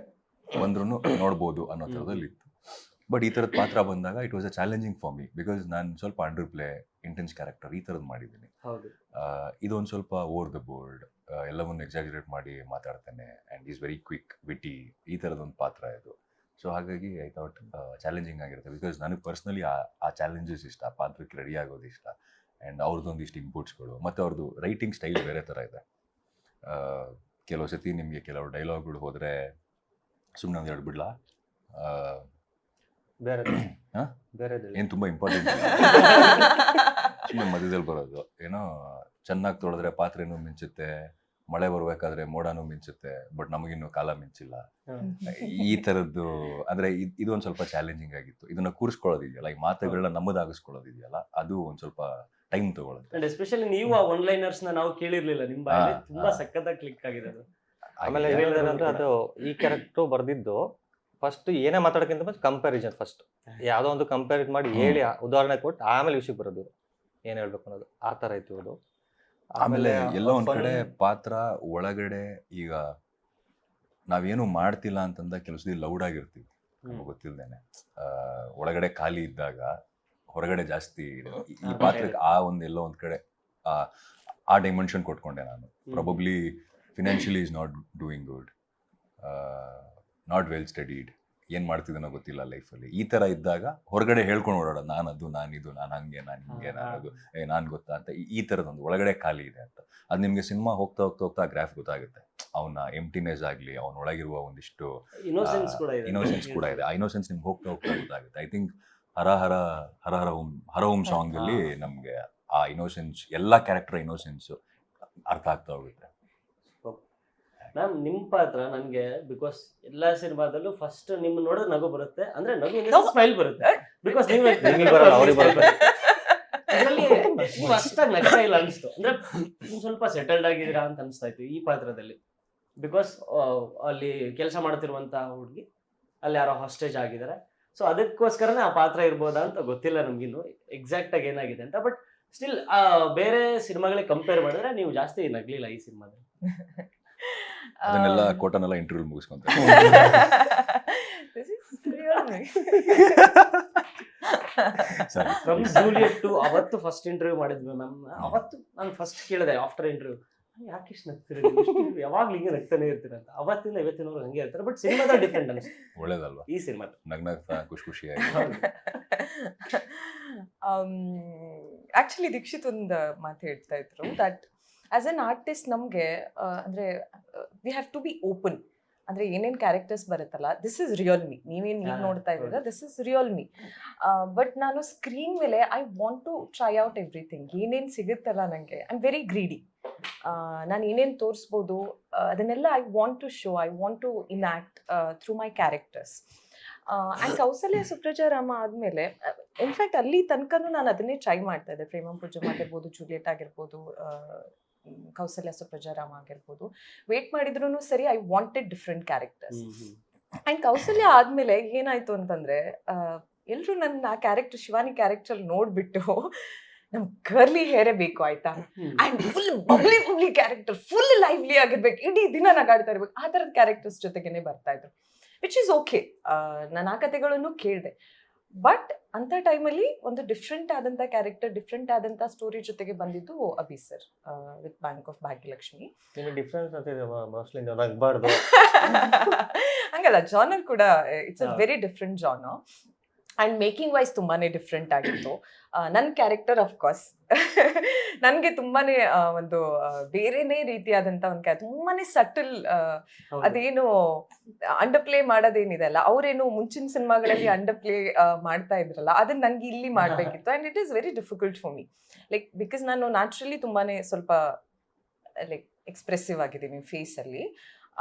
ಬಂದ್ರೂ ನೋಡ್ಬೋದು ಅನ್ನೋ ಥರದಲ್ಲಿ ಇತ್ತು. ಬಟ್ ಈ ಥರದ ಪಾತ್ರ ಬಂದಾಗ it was a challenging for me, because ನಾನು ಸ್ವಲ್ಪ ಅಂಡರ್ ಪ್ಲೇ, ಇಂಟೆನ್ಸ್ ಕ್ಯಾರೆಕ್ಟರ್ ಈ ಥರದ್ದು ಮಾಡಿದ್ದೀನಿ. ಹೌದು. ಇದೊಂದು ಸ್ವಲ್ಪ ಓವರ್ ದ ಬೋರ್ಡ್, ಎಲ್ಲವನ್ನೂ ಎಕ್ಸಾಜರೇಟ್ ಮಾಡಿ ಮಾತಾಡ್ತಾನೆ, and is very quick, witty, ಈ ಥರದೊಂದು ಪಾತ್ರ ಇದು. ಸೊ ಹಾಗಾಗಿ ಐ ಥಾಟ್ ಚಾಲೆಂಜಿಂಗ್ ಆಗಿರುತ್ತೆ, ಬಿಕಾಸ್ ನನಗೆ ಪರ್ಸ್ನಲಿ ಆ ಚಾಲೆಂಜಸ್ ಇಷ್ಟ, ಆ ಪಾತ್ರಕ್ಕೆ ರೆಡಿ ಆಗೋದು ಇಷ್ಟ. ಆ್ಯಂಡ್ ಅವ್ರದ್ದೊಂದಿಷ್ಟು ಇನ್ಪುಟ್ಸ್ಗಳು ಮತ್ತು ಅವ್ರದ್ದು ರೈಟಿಂಗ್ ಸ್ಟೈಲ್ ಬೇರೆ ಥರ ಇದೆ. ಕೆಲವು ಸತಿ ನಿಮಗೆ ಕೆಲವು ಡೈಲಾಗ್ಗಳು ಹೋದರೆ ಸುಮ್ಮನೆ ಒಂದು ಎರಡು ಬಿಡ್ಲಾ, ಬೇರೆ ಹಾಂ ಬೇರೆ ಏನು ತುಂಬ ಇಂಪಾರ್ಟೆಂಟ್ ಸುಮ್ಮನೆ ಮಧ್ಯದಲ್ಲಿ ಬರೋದು, ಏನೋ ಚೆನ್ನಾಗಿ ತೊಳೆದ್ರೆ ಪಾತ್ರೆನೂ ಮಿಂಚುತ್ತೆ, ಮಳೆ ಬರಬೇಕಾದ್ರೆ ಮೋಡನೂ ಮಿಂಚುತ್ತೆ, ಬಟ್ ನಮಗಿನ್ನೂ ಕಾಲ ಮಿಂಚಿಲ್ಲ, ಈ ಥರದ್ದು. ಅಂದರೆ ಇದೊಂದು ಸ್ವಲ್ಪ ಚಾಲೆಂಜಿಂಗ್ ಆಗಿತ್ತು. ಇದನ್ನು ಕೂರಿಸ್ಕೊಳ್ಳೋದಿದೆಯಲ್ಲ, ಈ ಮಾತುಗಳನ್ನ ನಮ್ಮದಾಗಿಸ್ಕೊಳ್ಳೋದಿದೆಯಲ್ಲ, ಅದು ಒಂದು ಸ್ವಲ್ಪ ಟೈಮ್ ತಗೊಳುತ್ತೆ. ಅಂಡ್ ಎಸ್ಪೆಷಲಿ ನೀವು ಆ ಒನ್ ಲೈನರ್ಸ್ ನಾವು ಕೇಳಿರ್ಲಿಲ್ಲ ನಿಮ್ಮ ಬಾಯಲ್ಲಿ, ತುಂಬಾ ಸಖತ್ತಾಗಿ ಕ್ಲಿಕ್ ಆಗಿದೆ ಅದು. ಆಮೇಲೆ ಏನಂದ್ರೆ ಅದು ಈ ಕ್ಯಾರೆಕ್ಟರ್ ಬರ್ದಿದ್ದು ಫಸ್ಟ್ ಏನೇ ಮಾತಾಡೋಕ್ಕಿಂತ ಮುಂಚೆ ಕಂಪ್ಯಾರಿಸನ್, ಫಸ್ಟ್ ಯಾವುದೋ ಒಂದು ಕಂಪೇರ್ ಮಾಡಿ ಹೇಳಿ ಉದಾಹರಣೆ ಕೊಟ್ಟು ಆಮೇಲೆ ವಿಷಯಕ್ಕೆ ಬರೋದು ಏನು ಹೇಳ್ಬೇಕು ಅನ್ನೋದು, ಆ ಥರ ಇತ್ತು ಅದು. ಆಮೇಲೆ ಎಲ್ಲೋ ಒಂದು ಕಡೆ ಪಾತ್ರ ಒಳಗಡೆ ಈಗ ನಾವೇನು ಮಾಡ್ತಿಲ್ಲ ಅಂತಂದ ಕೆಲಸದಲ್ಲಿ ಲೌಡ್ ಆಗಿರ್ತೀವಿ ನಮಗೆ ಗೊತ್ತಿಲ್ದೇನೆ. ಒಳಗಡೆ ಖಾಲಿ ಇದ್ದಾಗ ಹೊರಗಡೆ ಜಾಸ್ತಿ ಈ ಪಾತ್ರಕ್ಕೆ ಆ ಒಂದು ಎಲ್ಲೋ ಒಂದು ಕಡೆ ಆ ಡೈಮೆನ್ಷನ್ ಕೊಟ್ಕೊಂಡೆ ನಾನು. Probably financially is not doing good, not well studied, ಏನು ಮಾಡ್ತಿದ್ದಾನೋ ಗೊತ್ತಿಲ್ಲ ಲೈಫಲ್ಲಿ. ಈ ಥರ ಇದ್ದಾಗ ಹೊರಗಡೆ ಹೇಳ್ಕೊಂಡು ಓಡಾಡೋದು, ನಾನದು, ನಾನಿದು, ನಾನು ಹಂಗೆ, ನಾನು ಹಿಂಗೆ, ನಾನದು, ನಾನು ಗೊತ್ತಾ ಅಂತ, ಈ ಥರದೊಂದು ಒಳಗಡೆ ಖಾಲಿ ಇದೆ ಅಂತ. ಅದು ನಿಮಗೆ ಸಿನಿಮಾ ಹೋಗ್ತಾ ಹೋಗ್ತಾ ಹೋಗ್ತಾ ಗ್ರಾಫ್ ಗೊತ್ತಾಗುತ್ತೆ. ಅವನ ಎಂಪ್ಟಿನೆಸ್ ಆಗಲಿ, ಅವನೊಳಗಿರುವ ಒಂದಿಷ್ಟು ಇನ್ನೋಸೆನ್ಸ್ ಕೂಡ ಇದೆ. ಆ ಇನ್ನೋಸೆನ್ಸ್ ನಿಮ್ಗೆ ಹೋಗ್ತಾ ಹೋಗ್ತಾ ಗೊತ್ತಾಗುತ್ತೆ. ಐ ಥಿಂಕ್ ಹರ ಓಂ ಸಾಂಗಲ್ಲಿ ನಮಗೆ ಆ ಇನ್ನೋಸೆನ್ಸ್, ಎಲ್ಲ ಕ್ಯಾರೆಕ್ಟರ್ ಇನ್ನೋಸೆನ್ಸು ಅರ್ಥ ಆಗ್ತಾ ಹೋಗುತ್ತೆ. ಮ್ಯಾಮ್ ನಿಮ್ಮ ಪಾತ್ರ ನನಗೆ, ಬಿಕಾಸ್ ಎಲ್ಲಾ ಸಿನಿಮಾದಲ್ಲೂ ಫಸ್ಟ್ ನಿಮ್ಮ ನೋಡಿದ್ರೆ ನಗು ಬರುತ್ತೆ, ಅಂದ್ರೆ ನಗು ಸ್ಮೈಲ್ ಬರುತ್ತೆ, ಬಿಕಾಸ್ ನೀವು ಅಷ್ಟಾಗಿ ನಗ್ತಾ ಇಲ್ಲ ಅನಿಸ್ತು. ಅಂದ್ರೆ ನೀವು ಸ್ವಲ್ಪ ಸೆಟಲ್ಡ್ ಆಗಿದ್ದೀರಾ ಅಂತ ಅನಿಸ್ತಾ ಇತ್ತು ಈ ಪಾತ್ರದಲ್ಲಿ. ಬಿಕಾಸ್ ಅಲ್ಲಿ ಕೆಲಸ ಮಾಡ್ತಿರುವಂತಹ ಹುಡುಗಿ ಅಲ್ಲಿ ಯಾರೋ ಹಾಸ್ಟೇಜ್ ಆಗಿದ್ದಾರೆ, ಸೊ ಅದಕ್ಕೋಸ್ಕರನೇ ಆ ಪಾತ್ರ ಇರ್ಬೋದಾ ಅಂತ ಗೊತ್ತಿಲ್ಲ ನಮ್ಗಿನ್ನು ಎಕ್ಸಾಕ್ಟ್ ಆಗಿ ಏನಾಗಿದೆ ಅಂತ. ಬಟ್ ಸ್ಟಿಲ್ ಬೇರೆ ಸಿನಿಮಾಗಳಿಗೆ ಕಂಪೇರ್ ಮಾಡಿದ್ರೆ ನೀವು ಜಾಸ್ತಿ ನಗ್ಲಿಲ್ಲ ಈ ಸಿನಿಮಾದಲ್ಲಿ. ಅದನ್ನೆಲ್ಲ ಕೋಟನೆಲ್ಲ ಇಂಟರ್ವ್ಯೂ ಮುಗಿಸ್ಕೊಂತ ಫ್ರಮ್ ಜೂಲಿಯಟ್ ಟು ಅವತ್ತು ಫಸ್ಟ್ ಇಂಟರ್ವ್ಯೂ ಮಾಡಿದ್ವಿ ಮ್ಯಾಮ್. ಅವತ್ತು ನಾನು ಫಸ್ಟ್ ಕೇಳಿದೆ ಆಫ್ಟರ್ ಇಂಟರ್ವ್ಯೂ, ಯಾಕೆ ಇಷ್ಟು ನಗ್ತೀರಿ, ಯಾವಾಗ್ಲೂ ಹಿಂಗೆ ನಗ್ತಾನೆ ಇರ್ತೀರ ಅಂತ. ಅವತ್ತಿಂದ ಇವತ್ತಿನವ್ರು ಹಂಗೆ ಇರ್ತಾರೆ, ಬಟ್ ಸಿನಿಮಾದ ಡಿಫ್ರೆಂಟ್ ಅನಿಸ್ತು. ಒಳ್ಳೇದಲ್ವಾ ಈ ಸಿನಿಮಾ ನಗ್ನಗ್ತಾ ಖುಷಿಯಾಗಿ. ಆಕ್ಚುಲಿ ದೀಕ್ಷಿತ್ ಒಂದು ಮಾತು ಹೇಳ್ತಾ ಇದ್ರು, ದಟ್ ಆಸ್ ಅನ್ ಆರ್ಟಿಸ್ಟ್ ನಮಗೆ ಅಂದರೆ we have to be open. ಅಂದರೆ ಏನೇನು ಕ್ಯಾರೆಕ್ಟರ್ಸ್ ಬರುತ್ತಲ್ಲ, ದಿಸ್ ಇಸ್ ರಿಯಲ್ ಮೀ, ನೀವೇನು ಈಗ ನೋಡ್ತಾ ಇದ್ದೀರಾ, this is real me. But ನಾನು ಸ್ಕ್ರೀನ್ ಮೇಲೆ I want to try out everything. ಏನೇನು ಸಿಗುತ್ತಲ್ಲ ನನಗೆ, ಐ ಆಮ್ ವೆರಿ ಗ್ರೀಡಿ. ನಾನು ಏನೇನು ತೋರಿಸ್ಬೋದು ಅದನ್ನೆಲ್ಲ I want to show, I want to enact through my characters. And Kousalya Supraja Rama ಆದಮೇಲೆ ಇನ್ಫ್ಯಾಕ್ಟ್ ಅಲ್ಲಿ ತನಕನೂ ನಾನು ಅದನ್ನೇ ಟ್ರೈ ಮಾಡ್ತಾ ಇದ್ದೆ. ಪ್ರೇಮಂ ಪೂಜಮ್ ಆಗಿರ್ಬೋದು, ಜೂಲಿಯಟ್ ಆಗಿರ್ಬೋದು, ಕೌಸಲ್ಯ ಸುಪ್ರಜಾರಾಮ ಆಗಿರ್ಬೋದು, ವೇಟ್ ಮಾಡಿದ್ರು ಸರಿ, I wanted different characters. And Kausalya ಆದಮೇಲೆ ಏನಾಯಿತು ಅಂತಂದರೆ, ಎಲ್ಲರೂ ನನ್ನ ಆ ಕ್ಯಾರೆಕ್ಟರ್, ಶಿವಾನಿ ಕ್ಯಾರೆಕ್ಟರ್ ನೋಡಿಬಿಟ್ಟು ನಮ್ ಕರ್ಲಿ ಹೇರೇ ಬೇಕು ಆಯ್ತಾ, and full bubbly character, full lively ಆಗಿರ್ಬೇಕು, ಇಡೀ ದಿನ ನಗಾಡ್ತಾ ಇರ್ಬೇಕು, ಆ ಥರದ ಕ್ಯಾರೆಕ್ಟರ್ಸ್ ಜೊತೆಗೇನೆ ಬರ್ತಾ ಇದ್ರು, ವಿಚ್ ಈಸ್ ಓಕೆ. ನಾನು ಆ ಕಥೆಗಳನ್ನು ಕೇಳಿದೆ. ಬಟ್ ಅಂತ ಟೈಮಲ್ಲಿ ಒಂದು ಡಿಫ್ರೆಂಟ್ ಆದಂತ ಕ್ಯಾರೆಕ್ಟರ್, ಡಿಫ್ರೆಂಟ್ ಆದಂತ ಸ್ಟೋರಿ ಜೊತೆಗೆ ಬಂದಿದ್ದು Abhi sir with bank of Bhagyalakshmi. ನಿಮಗೆ ಡಿಫ್ರೆನ್ಸ್ ಅಂತಿದೆ ಮೋಸ್ಟ್ಲಿ ನಗ್ಬಾರ್ದು. ಹಂಗಲ್ಲ, ಜಾನರ್ ಕೂಡ ಇಟ್ಸ್ ಅ ಹೌದು. Very different genre and making wise ತುಂಬಾನೇ ಡಿಫ್ರೆಂಟ್ ಆಗಿತ್ತು. ನನ್ನ ಕ್ಯಾರೆಕ್ಟರ್ ಅಫ್ಕೋರ್ಸ್ ನನಗೆ ತುಂಬಾನೇ ಒಂದು ಬೇರೆನೇ ರೀತಿಯಾದಂತ ಒಂದು ತುಂಬಾನೇ ಸಟಲ್, ಅದೇನು ಅಂಡರ್ ಪ್ಲೇ ಮಾಡೋದೇನಿದೆ ಅಲ್ಲ, ಅವ್ರೇನು ಮುಂಚಿನ ಸಿನಿಮಾಗಳಲ್ಲಿ ಅಂಡರ್ ಪ್ಲೇ ಮಾಡ್ತಾ ಇದ್ರಲ್ಲ, ಅದನ್ನ ನಂಗೆ ಇಲ್ಲಿ ಮಾಡ್ಬೇಕಿತ್ತು. And it is very difficult for me, like because ನಾನು ನ್ಯಾಚುರಲಿ ತುಂಬಾನೇ ಸ್ವಲ್ಪ ಲೈಕ್ ಎಕ್ಸ್ಪ್ರೆಸಿವ್ ಆಗಿದ್ದೀನಿ ಫೇಸ್ ಅಲ್ಲಿ.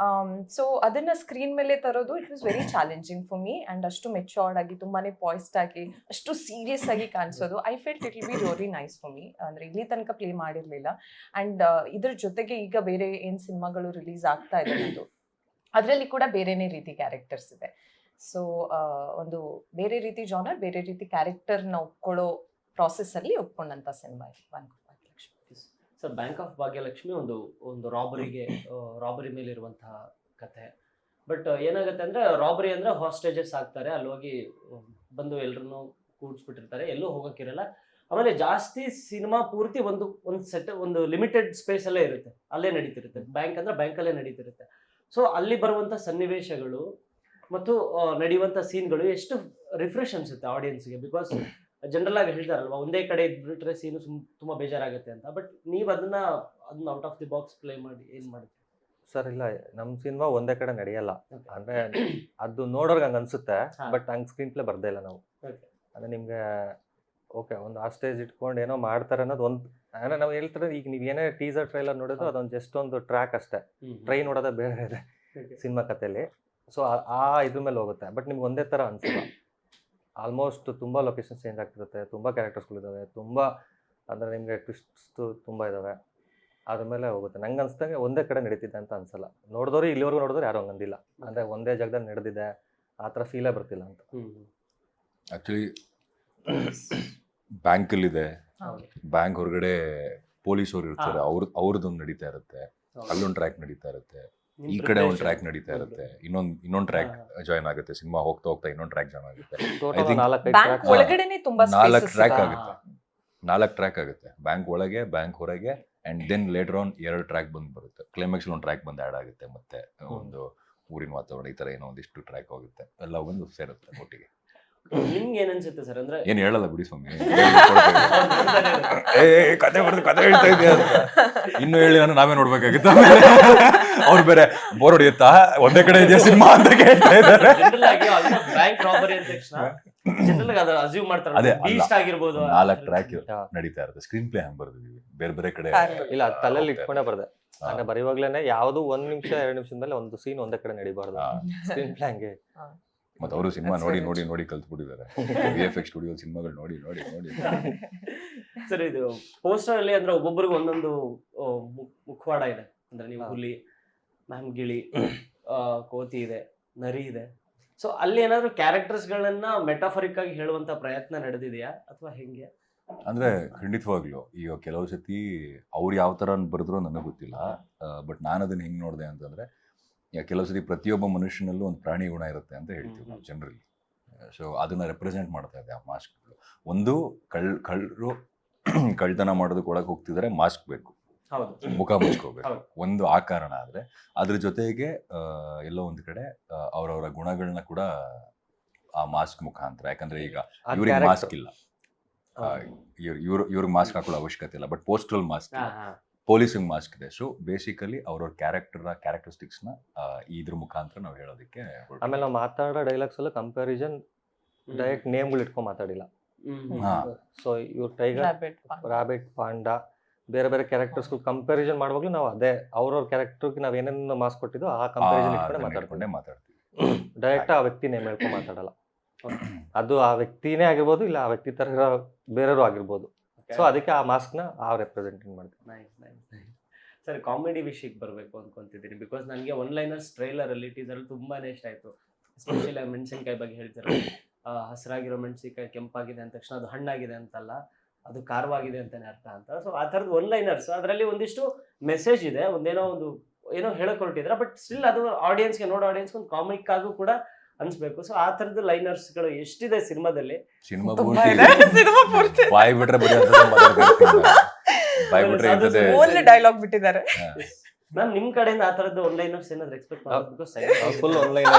ಸೊ ಅದನ್ನ ಸ್ಕ್ರೀನ್ ಮೇಲೆ ತರೋದು it was very challenging for me. And ಅಷ್ಟು ಮೆಚೂರ್ಡ್ ಆಗಿ, ತುಂಬಾನೇ ಪಾಯ್ಸ್ಡ್ ಆಗಿ, ಅಷ್ಟು ಸೀರಿಯಸ್ ಆಗಿ ಕಾಣಿಸೋದು, I felt it will be really nice for me. ಅಂದ್ರೆ ಇಲ್ಲಿ ತನಕ ಪ್ಲೇ ಮಾಡಿರ್ಲಿಲ್ಲ. ಅಂಡ್ ಇದ್ರ ಜೊತೆಗೆ ಈಗ ಬೇರೆ ಏನ್ ಸಿನಿಮಾಗಳು ರಿಲೀಸ್ ಆಗ್ತಾ ಇದೆ ಅದು, ಅದರಲ್ಲಿ ಕೂಡ ಬೇರೆನೇ ರೀತಿ ಕ್ಯಾರೆಕ್ಟರ್ಸ್ ಇದೆ. ಸೊ ಒಂದು ಬೇರೆ ರೀತಿ ಜಾನರ್, ಬೇರೆ ರೀತಿ ಕ್ಯಾರೆಕ್ಟರ್ನ ಒಪ್ಕೊಳ್ಳೋ ಪ್ರಾಸೆಸ್ ಅಲ್ಲಿ ಒಪ್ಕೊಂಡಂತ ಸಿನಿಮಾ ಇದು bank of Bhagyalakshmi. Sir, bank of Bhagyalakshmi ಒಂದು ರಾಬರಿ ಮೇಲೆ ಇರುವಂತಹ ಕಥೆ. ಬಟ್ ಏನಾಗುತ್ತೆ ಅಂದ್ರೆ, ರಾಬರಿ ಅಂದ್ರೆ ಹಾಸ್ಟೇಜಸ್ ಆಗ್ತಾರೆ, ಅಲ್ಲಿ ಹೋಗಿ ಬಂದು ಎಲ್ಲರನ್ನು ಕೂಡಿಸ್ಬಿಟ್ಟಿರ್ತಾರೆ, ಎಲ್ಲೂ ಹೋಗೋಕ್ಕಿರಲ್ಲ. ಆಮೇಲೆ ಜಾಸ್ತಿ ಸಿನಿಮಾ ಪೂರ್ತಿ ಒಂದು ಲಿಮಿಟೆಡ್ ಸ್ಪೇಸ್ ಅಲ್ಲೇ ಇರುತ್ತೆ, ಅಲ್ಲೇ ನಡೀತಿರುತ್ತೆ. ಬ್ಯಾಂಕ್ ಅಂದ್ರೆ ಬ್ಯಾಂಕಲ್ಲೇ ನಡೀತಿರುತ್ತೆ. ಸೊ ಅಲ್ಲಿ ಬರುವಂಥ ಸನ್ನಿವೇಶಗಳು ಮತ್ತು ನಡೆಯುವಂಥ ಸೀನ್ಗಳು ಎಷ್ಟು ರಿಫ್ರೆಶ್ ಅನ್ಸುತ್ತೆ ಆಡಿಯನ್ಸ್ಗೆ. ಬಿಕಾಸ್ ಜನರಲ್ ಆಗಿ ಹೇಳ್ತಾರಲ್ವಾ, ಒಂದೇ ಕಡೆ ಇದ್ಬಿಟ್ರೆ ಸೀನು ತುಂಬಾ ಬೇಜಾರಾಗುತ್ತೆ ಅಂತ. ಬಟ್ ನೀವು ಅದನ್ನ out of the box play ಮಾಡಿ ಏನ್ ಮಾಡ್ತೀವಿ? ಸರ್ ಇಲ್ಲ, ನಮ್ಮ ಸಿನಿಮಾ ಒಂದೇ ಕಡೆ ನಡೆಯಲ್ಲ. ಅಂದ್ರೆ ಅದು ನೋಡೋರ್ಗೆ ಹಂಗೆ ಅನ್ಸುತ್ತೆ, ಬಟ್ ಹಂಗೆ ಸ್ಕ್ರೀನ್ ಪ್ಲೇ ಬರ್ದೇ ಇಲ್ಲ ನಾವು. ಅಂದ್ರೆ ನಿಮ್ಗೆ ಓಕೆ ಒಂದು ಆ ಸ್ಟೇಜ್ ಇಟ್ಕೊಂಡು ಏನೋ ಮಾಡ್ತಾರೆ ಅನ್ನೋದು ಒಂದು, ಅಂದ್ರೆ ನಾವು ಹೇಳ್ತಾರೆ, ಈಗ ನೀವು ಏನೇ ಟೀಸರ್ ಟ್ರೈಲರ್ ನೋಡೋದು ಅದೊಂದು ಜಸ್ಟ್ ಒಂದು ಟ್ರ್ಯಾಕ್ ಅಷ್ಟೇ, ಟ್ರೈ ನೋಡೋದೇ ಬೇರೆ ಇದೆ ಸಿನಿಮಾ ಕಥೆಯಲ್ಲಿ. ಸೊ ಆ ಇದ್ರ ಮೇಲೆ ಹೋಗುತ್ತೆ. ಬಟ್ ನಿಮ್ಗೆ ಒಂದೇ ಥರ ಅನ್ಸಲ್ಲ. ಆಲ್ಮೋಸ್ಟ್ ತುಂಬ ಲೊಕೇಶನ್ ಚೇಂಜ್ ಆಗ್ತಿರುತ್ತೆ, ತುಂಬ ಕ್ಯಾರೆಕ್ಟರ್ಸ್ಗಳಿದ್ದಾವೆ, ತುಂಬ ಅಂದರೆ ನಿಮಗೆ ಟ್ವಿಸ್ಟ್ಸ್ ತುಂಬ ಇದ್ದಾವೆ. ಅದ್ರ ಮೇಲೆ ಹೋಗುತ್ತೆ. ನಂಗೆ ಅನ್ಸ್ದಂಗೆ ಒಂದೇ ಕಡೆ ನಡೀತಿದೆ ಅಂತ ಅನ್ಸಲ್ಲ. ನೋಡಿದವರು ಇಲ್ಲಿವರೆಗೂ ನೋಡಿದ್ರೆ ಯಾರು ಹಂಗಂದಿಲ್ಲ, ಅಂದರೆ ಒಂದೇ ಜಾಗದಲ್ಲಿ ನಡೆದಿದೆ ಆ ಥರ ಫೀಲೇ ಬರ್ತಿಲ್ಲ ಅಂತ. ಆ್ಯಕ್ಚುಲಿ ಬ್ಯಾಂಕಲ್ಲಿದೆ, ಬ್ಯಾಂಕ್ ಹೊರಗಡೆ ಪೊಲೀಸವ್ರು ಇರ್ತಾರೆ, ಅವ್ರದ್ದೊಂದು ನಡೀತಾ ಇರುತ್ತೆ, ಅಲ್ಲೊಂದು ಟ್ರ್ಯಾಕ್ ನಡೀತಾ ಇರುತ್ತೆ, ಈ ಕಡೆ ಒಂದು ಟ್ರ್ಯಾಕ್ ನಡೀತಾ ಇರುತ್ತೆ, ಇನ್ನೊಂದು ಟ್ರ್ಯಾಕ್ ಜಾಯ್ನ್ ಆಗುತ್ತೆ, ಸಿನಿಮಾ ಹೋಗ್ತಾ ಹೋಗ್ತಾ ಇನ್ನೊಂದು ಟ್ರ್ಯಾಕ್ ಜಾಯ್ನ್ ಆಗುತ್ತೆ. ಬ್ಯಾಂಕ್ ಒಳಗಡೆನೆ ತುಂಬಾ 4 ಟ್ರ್ಯಾಕ್ ಆಗುತ್ತೆ. 4 ಟ್ರ್ಯಾಕ್ ಆಗುತ್ತೆ, ಬ್ಯಾಂಕ್ ಒಳಗೆ, ಬ್ಯಾಂಕ್ ಹೊರಗೆ, and then later on 2 track ಬಂದು ಬರುತ್ತೆ. ಕ್ಲೈಮ್ಯಾಕ್ಸ್ ಒಂದು ಟ್ರ್ಯಾಕ್ ಬಂದು ಆ್ಯಡ್ ಆಗುತ್ತೆ, ಮತ್ತೆ ಒಂದು ಊರಿನ ವಾತಾವರಣ, ಈ ತರ ಏನೋ ಒಂದಿಷ್ಟು ಟ್ರ್ಯಾಕ್ ಹೋಗುತ್ತೆ, ಎಲ್ಲ ಒಂದು ಸೇರುತ್ತೆ ಒಟ್ಟಿಗೆ. ನಿಮ್ಗೆ ಏನ್ ಅನ್ಸುತ್ತೆ ಸರ್? ಅಂದ್ರೆ ಏನ್ ಹೇಳಲ್ಲ ಬಿಡಿ ಸ್ವಾಮಿ, ಕತೆ ಬರ್ದು ಕತೆ ಹೇಳ್ತಾ ಇದೆಯಾ ಅಂತ ಇನ್ನು ಹೇಳಿ ನಾನು ನಾವೇ ನೋಡ್ಬೇಕಾಗಿತ್ತು. ಅವ್ರು ಬೇರೆ ಬೋರ್ ಹೊಡಿಯುತ್ತಾ, ಒಂದೇ ಕಡೆ ಇದೆಯಾ ಸಿನಿಮಾ ಅಂತ ಕೇಳ್ತಾ ಇದ್ದಾರೆ. ಜನರಲ್ ಆಗಿ ಬ್ಯಾಂಕ್ ರಾಬರಿ ಅಂದ ತಕ್ಷಣ ಜನರಲ್ ಆಗಿ ಅಸ್ಯೂಮ್ ಮಾಡ್ತಾರೆ, ಅದೇ ಬೀಸ್ಟ್ ಆಗಿರ್ಬೋದು. 4 ಟ್ರ್ಯಾಕ್ ನಡೀತಾ ಇರುತ್ತೆ. ಸ್ಕ್ರೀನ್ ಪ್ಲೇ ಹಂಗ್ ಬರ್ದಿದೀವಿ, ಬೇರೆ ಬೇರೆ ಕಡೆ ಇಲ್ಲ, ತಲೆಯಲ್ಲಿ ಇಟ್ಕೊಂಡೇ ಬರ್ದೆ. ಅಂದ್ರೆ ಬರೆಯುವಾಗ್ಲೇನೆ ಯಾವ್ದು 1 ನಿಮಿಷ 2 ನಿಮಿಷದ ಮೇಲೆ ಒಂದು ಸೀನ್ ಒಂದೇ ಕಡೆ ನಡಿಬಾರ್ದು, ಸ್ಕ್ರೀನ್ ಪ್ಲೇ ಹಂಗೆ. ಮತ್ತೆ ಅವರು ಸಿನಿಮಾ ನೋಡಿ ಕಲ್ತ್ಬಿಟ್ಟಿದ್ದಾರೆ, VFX ಸ್ಟುಡಿಯೋ ಸಿನಿಮಾಗಳು ನೋಡಿ. ಸರ್, ಇದು ಪೋಸ್ಟರ್ ಅಲ್ಲಿ ಅಂದ್ರೆ ಒಬ್ಬೊಬ್ಬರಿಗೆ ಒಂದೊಂದು ಮುಖವಾಡ ಇದೆ. ಅಂದ್ರೆ ನೀವು ಹುಲಿ, ಮ್ಯಾಮ್ ಗಿಳಿ, ಕೋತಿ ಇದೆ, ನರಿ ಇದೆ. ಸೊ ಅಲ್ಲಿ ಏನಾದ್ರು ಕ್ಯಾರೆಕ್ಟರ್ಸ್ ಗಳನ್ನ ಮೆಟಾಫರಿಕ್ ಆಗಿ ಹೇಳುವಂತ ಪ್ರಯತ್ನ ನಡೆದಿದೆಯಾ ಅಥವಾ ಹೆಂಗೆ? ಅಂದ್ರೆ ಖಂಡಿತವಾಗ್ಲು ಈಗ ಕೆಲವು ಸತಿ ಅವ್ರು ಯಾವ ತರ ಬರೆದ್ರು ನನಗೆ ಗೊತ್ತಿಲ್ಲ. ಬಟ್ ನಾನು ಅದನ್ನ ಹೆಂಗ್ ನೋಡಿದೆ ಅಂತಂದ್ರೆ, ಕೆಲವು ಸತಿ ಪ್ರತಿಯೊಬ್ಬ ಮನುಷ್ಯನಲ್ಲೂ ಒಂದು ಪ್ರಾಣಿ ಗುಣ ಇರುತ್ತೆ ಅಂತ ಹೇಳ್ತೀವಿ ನಾವು ಜನರಲಿ. ಸೊ ಅದನ್ನ ರೆಪ್ರೆಸೆಂಟ್ ಮಾಡ್ತಾ ಇದೆ ಆ ಮಾಸ್ಕ್ಗಳು. ಒಂದು ಕಳ್ಳರು ಕಳ್ತನ ಮಾಡೋದಕ್ಕೆ ಒಳಗೆ ಹೋಗ್ತಿದ್ದಾರೆ, ಮಾಸ್ಕ್ ಬೇಕು, ಮುಖ ಮುಚ್ಕೋಬೇಕು, ಒಂದು ಆ ಕಾರಣ. ಆದ್ರೆ ಅದ್ರ ಜೊತೆಗೆ ಎಲ್ಲೋ ಒಂದ್ ಕಡೆ ಅವ್ರವರ ಗುಣಗಳನ್ನ ಕೂಡ ಆ ಮಾಸ್ಕ್ ಮುಖಾಂತರ, ಯಾಕಂದ್ರೆ ಈಗ ಇವ್ರಿಗೆ ಮಾಸ್ಕ್ ಇಲ್ಲ, ಇವ್ರಿಗೆ ಮಾಸ್ಕ್ ಹಾಕೊಳ್ಳೋ ಅವಶ್ಯಕತೆ ಇಲ್ಲ, but postal mask, policing mask ಇದೆ. ಸೊ ಬೇಸಿಕಲಿ ಅವ್ರವ್ರ ಕ್ಯಾರೆಕ್ಟರಿಸ್ಟಿಕ್ಸ್ ನ ಇದ್ರ ಮುಖಾಂತರ ನಾವು ಹೇಳೋದಕ್ಕೆ. ಆಮೇಲೆ ನಾವು ಮಾತಾಡೋ ಡೈಲಾಗ್ಸ್ ಎಲ್ಲ ಕಂಪ್ಯಾರಿಸನ್ ಡೈರೆಕ್ಟ್ ನೇಮ್ಗಳು ಇಟ್ಕೊಂಡು ಮಾತಾಡಿಲ್ಲ. ಸೊ ಇವ್ರ ಟೈಗರ್, ರಾಬಿಟ್, ಪಾಂಡ, ಬೇರೆ ಬೇರೆ ಕ್ಯಾರೆಕ್ಟರ್ಸ್ಗಳು ಕಂಪ್ಯಾರಿಸನ್ ಮಾಡುವಾಗಲೂ ನಾವು ಅದೇ ಅವ್ರವ್ರ ಕ್ಯಾರೆಕ್ಟರ್ಗೆ ನಾವು ಏನೇನು ಮಾರ್ಕ್ಸ್ ಕೊಟ್ಟಿದ್ದೋ ಆ ಕಂಪ್ಯಾರಿಸನ್ ಇಟ್ಕೊಂಡೆ ಮಾತಾಡ್ತೀವಿ. ಡೈರೆಕ್ಟ್ ಆ ವ್ಯಕ್ತಿ ನೇಮ್ ಹೇಳ್ಕೊಂಡು ಮಾತಾಡಲ್ಲ. ಅದು ಆ ವ್ಯಕ್ತಿನೇ ಆಗಿರ್ಬೋದು, ಇಲ್ಲ ಆ ವ್ಯಕ್ತಿ ತರ ಬೇರೆಯವರು ಆಗಿರ್ಬೋದು. ಸೊ ಅದಕ್ಕೆ ಆ ಮಾಸ್ಕ್ ನ ರೆಪ್ರೆಸೆಂಟ್ ಮಾಡ್ತೀವಿ. ಸರ್, ಕಾಮಿಡಿ ವಿಷಯಕ್ಕೆ ಬರಬೇಕು ಅನ್ಕೊಂತಿದ್ದೀನಿ. ಬಿಕಾಸ್ ನನಗೆ ಒನ್ಲೈನರ್ಸ್ ಟ್ರೈಲರ್ ಅಲ್ಲಿ, ಟೀಸರ್ ಅಲ್ಲಿ ತುಂಬಾನೇ ಇಷ್ಟ ಆಯ್ತು. ಎಸ್ಪೆಷಲಿ ಮೆಣಸಿನ್ಕಾಯಿ ಬಗ್ಗೆ ಹೇಳ್ತಾರೆ. ಹಸಿರಾಗಿರೋ ಮೆಣಸಿನ್ಕಾಯಿ ಕೆಂಪಾಗಿದೆ ಅಂದ ತಕ್ಷಣ ಅದು ಹಣ್ಣಾಗಿದೆ ಅಂತಲ್ಲ, ಅದು ಖಾರವಾಗಿದೆ ಅಂತಾನೆ ಅರ್ಥ ಅಂತ. ಸೊ ಆ ಥರದ್ದು ಒನ್ಲೈನರ್ಸ್, ಅದರಲ್ಲಿ ಒಂದಿಷ್ಟು ಮೆಸೇಜ್ ಇದೆ, ಏನೋ ಹೇಳಕ್ ಹೊರಟಿದ್ರೆ, ಬಟ್ ಸ್ಟಿಲ್ ಅದು ನೋಡೋ ಆಡಿಯನ್ಸ್ಗೆ ಒಂದು ಕಾಮಿಕ್ ಆಗು ಕೂಡ ಅನ್ಸ್ಬೇಕು. ಸೊ ಆ ತರದ ಲೈನರ್ಸ್ಗಳು ಎಷ್ಟಿದೆ ಸಿನಿಮಾದಲ್ಲಿ. ಸಿನಿಮಾ ತುಂಬಾ ಪೂರ್ತಿ ಇದೆ ಸಿನಿಮಾ ಪೂರ್ತಿ ಬಾಯ್ ಬಿಟ್ರೆ ಬರೀ ಅಂತದೇ ಮಾತಾಡ್ತಿರ್ತೀನಿ ನಾನು. ಬಾಯ್ ಬಿಟ್ರೆ ಇಂಥದ್ದೇ. ಓನ್ಲಿ ಡೈಲಾಗ್ ಬಿಟ್ಟಿದ್ದಾರೆ. ಮ್ಯಾಮ್ ನಿಮ್ ಕಡೆಯಿಂದ ಆ ತರದ ಒನ್ ಲೈನರ್ಸ್ ಏನಾದ್ರು ಎಕ್ಸ್ಪೆಕ್ಟ್ ಮಾಡಬೇಕು? ಫುಲ್ ಆನ್ಲೈನ್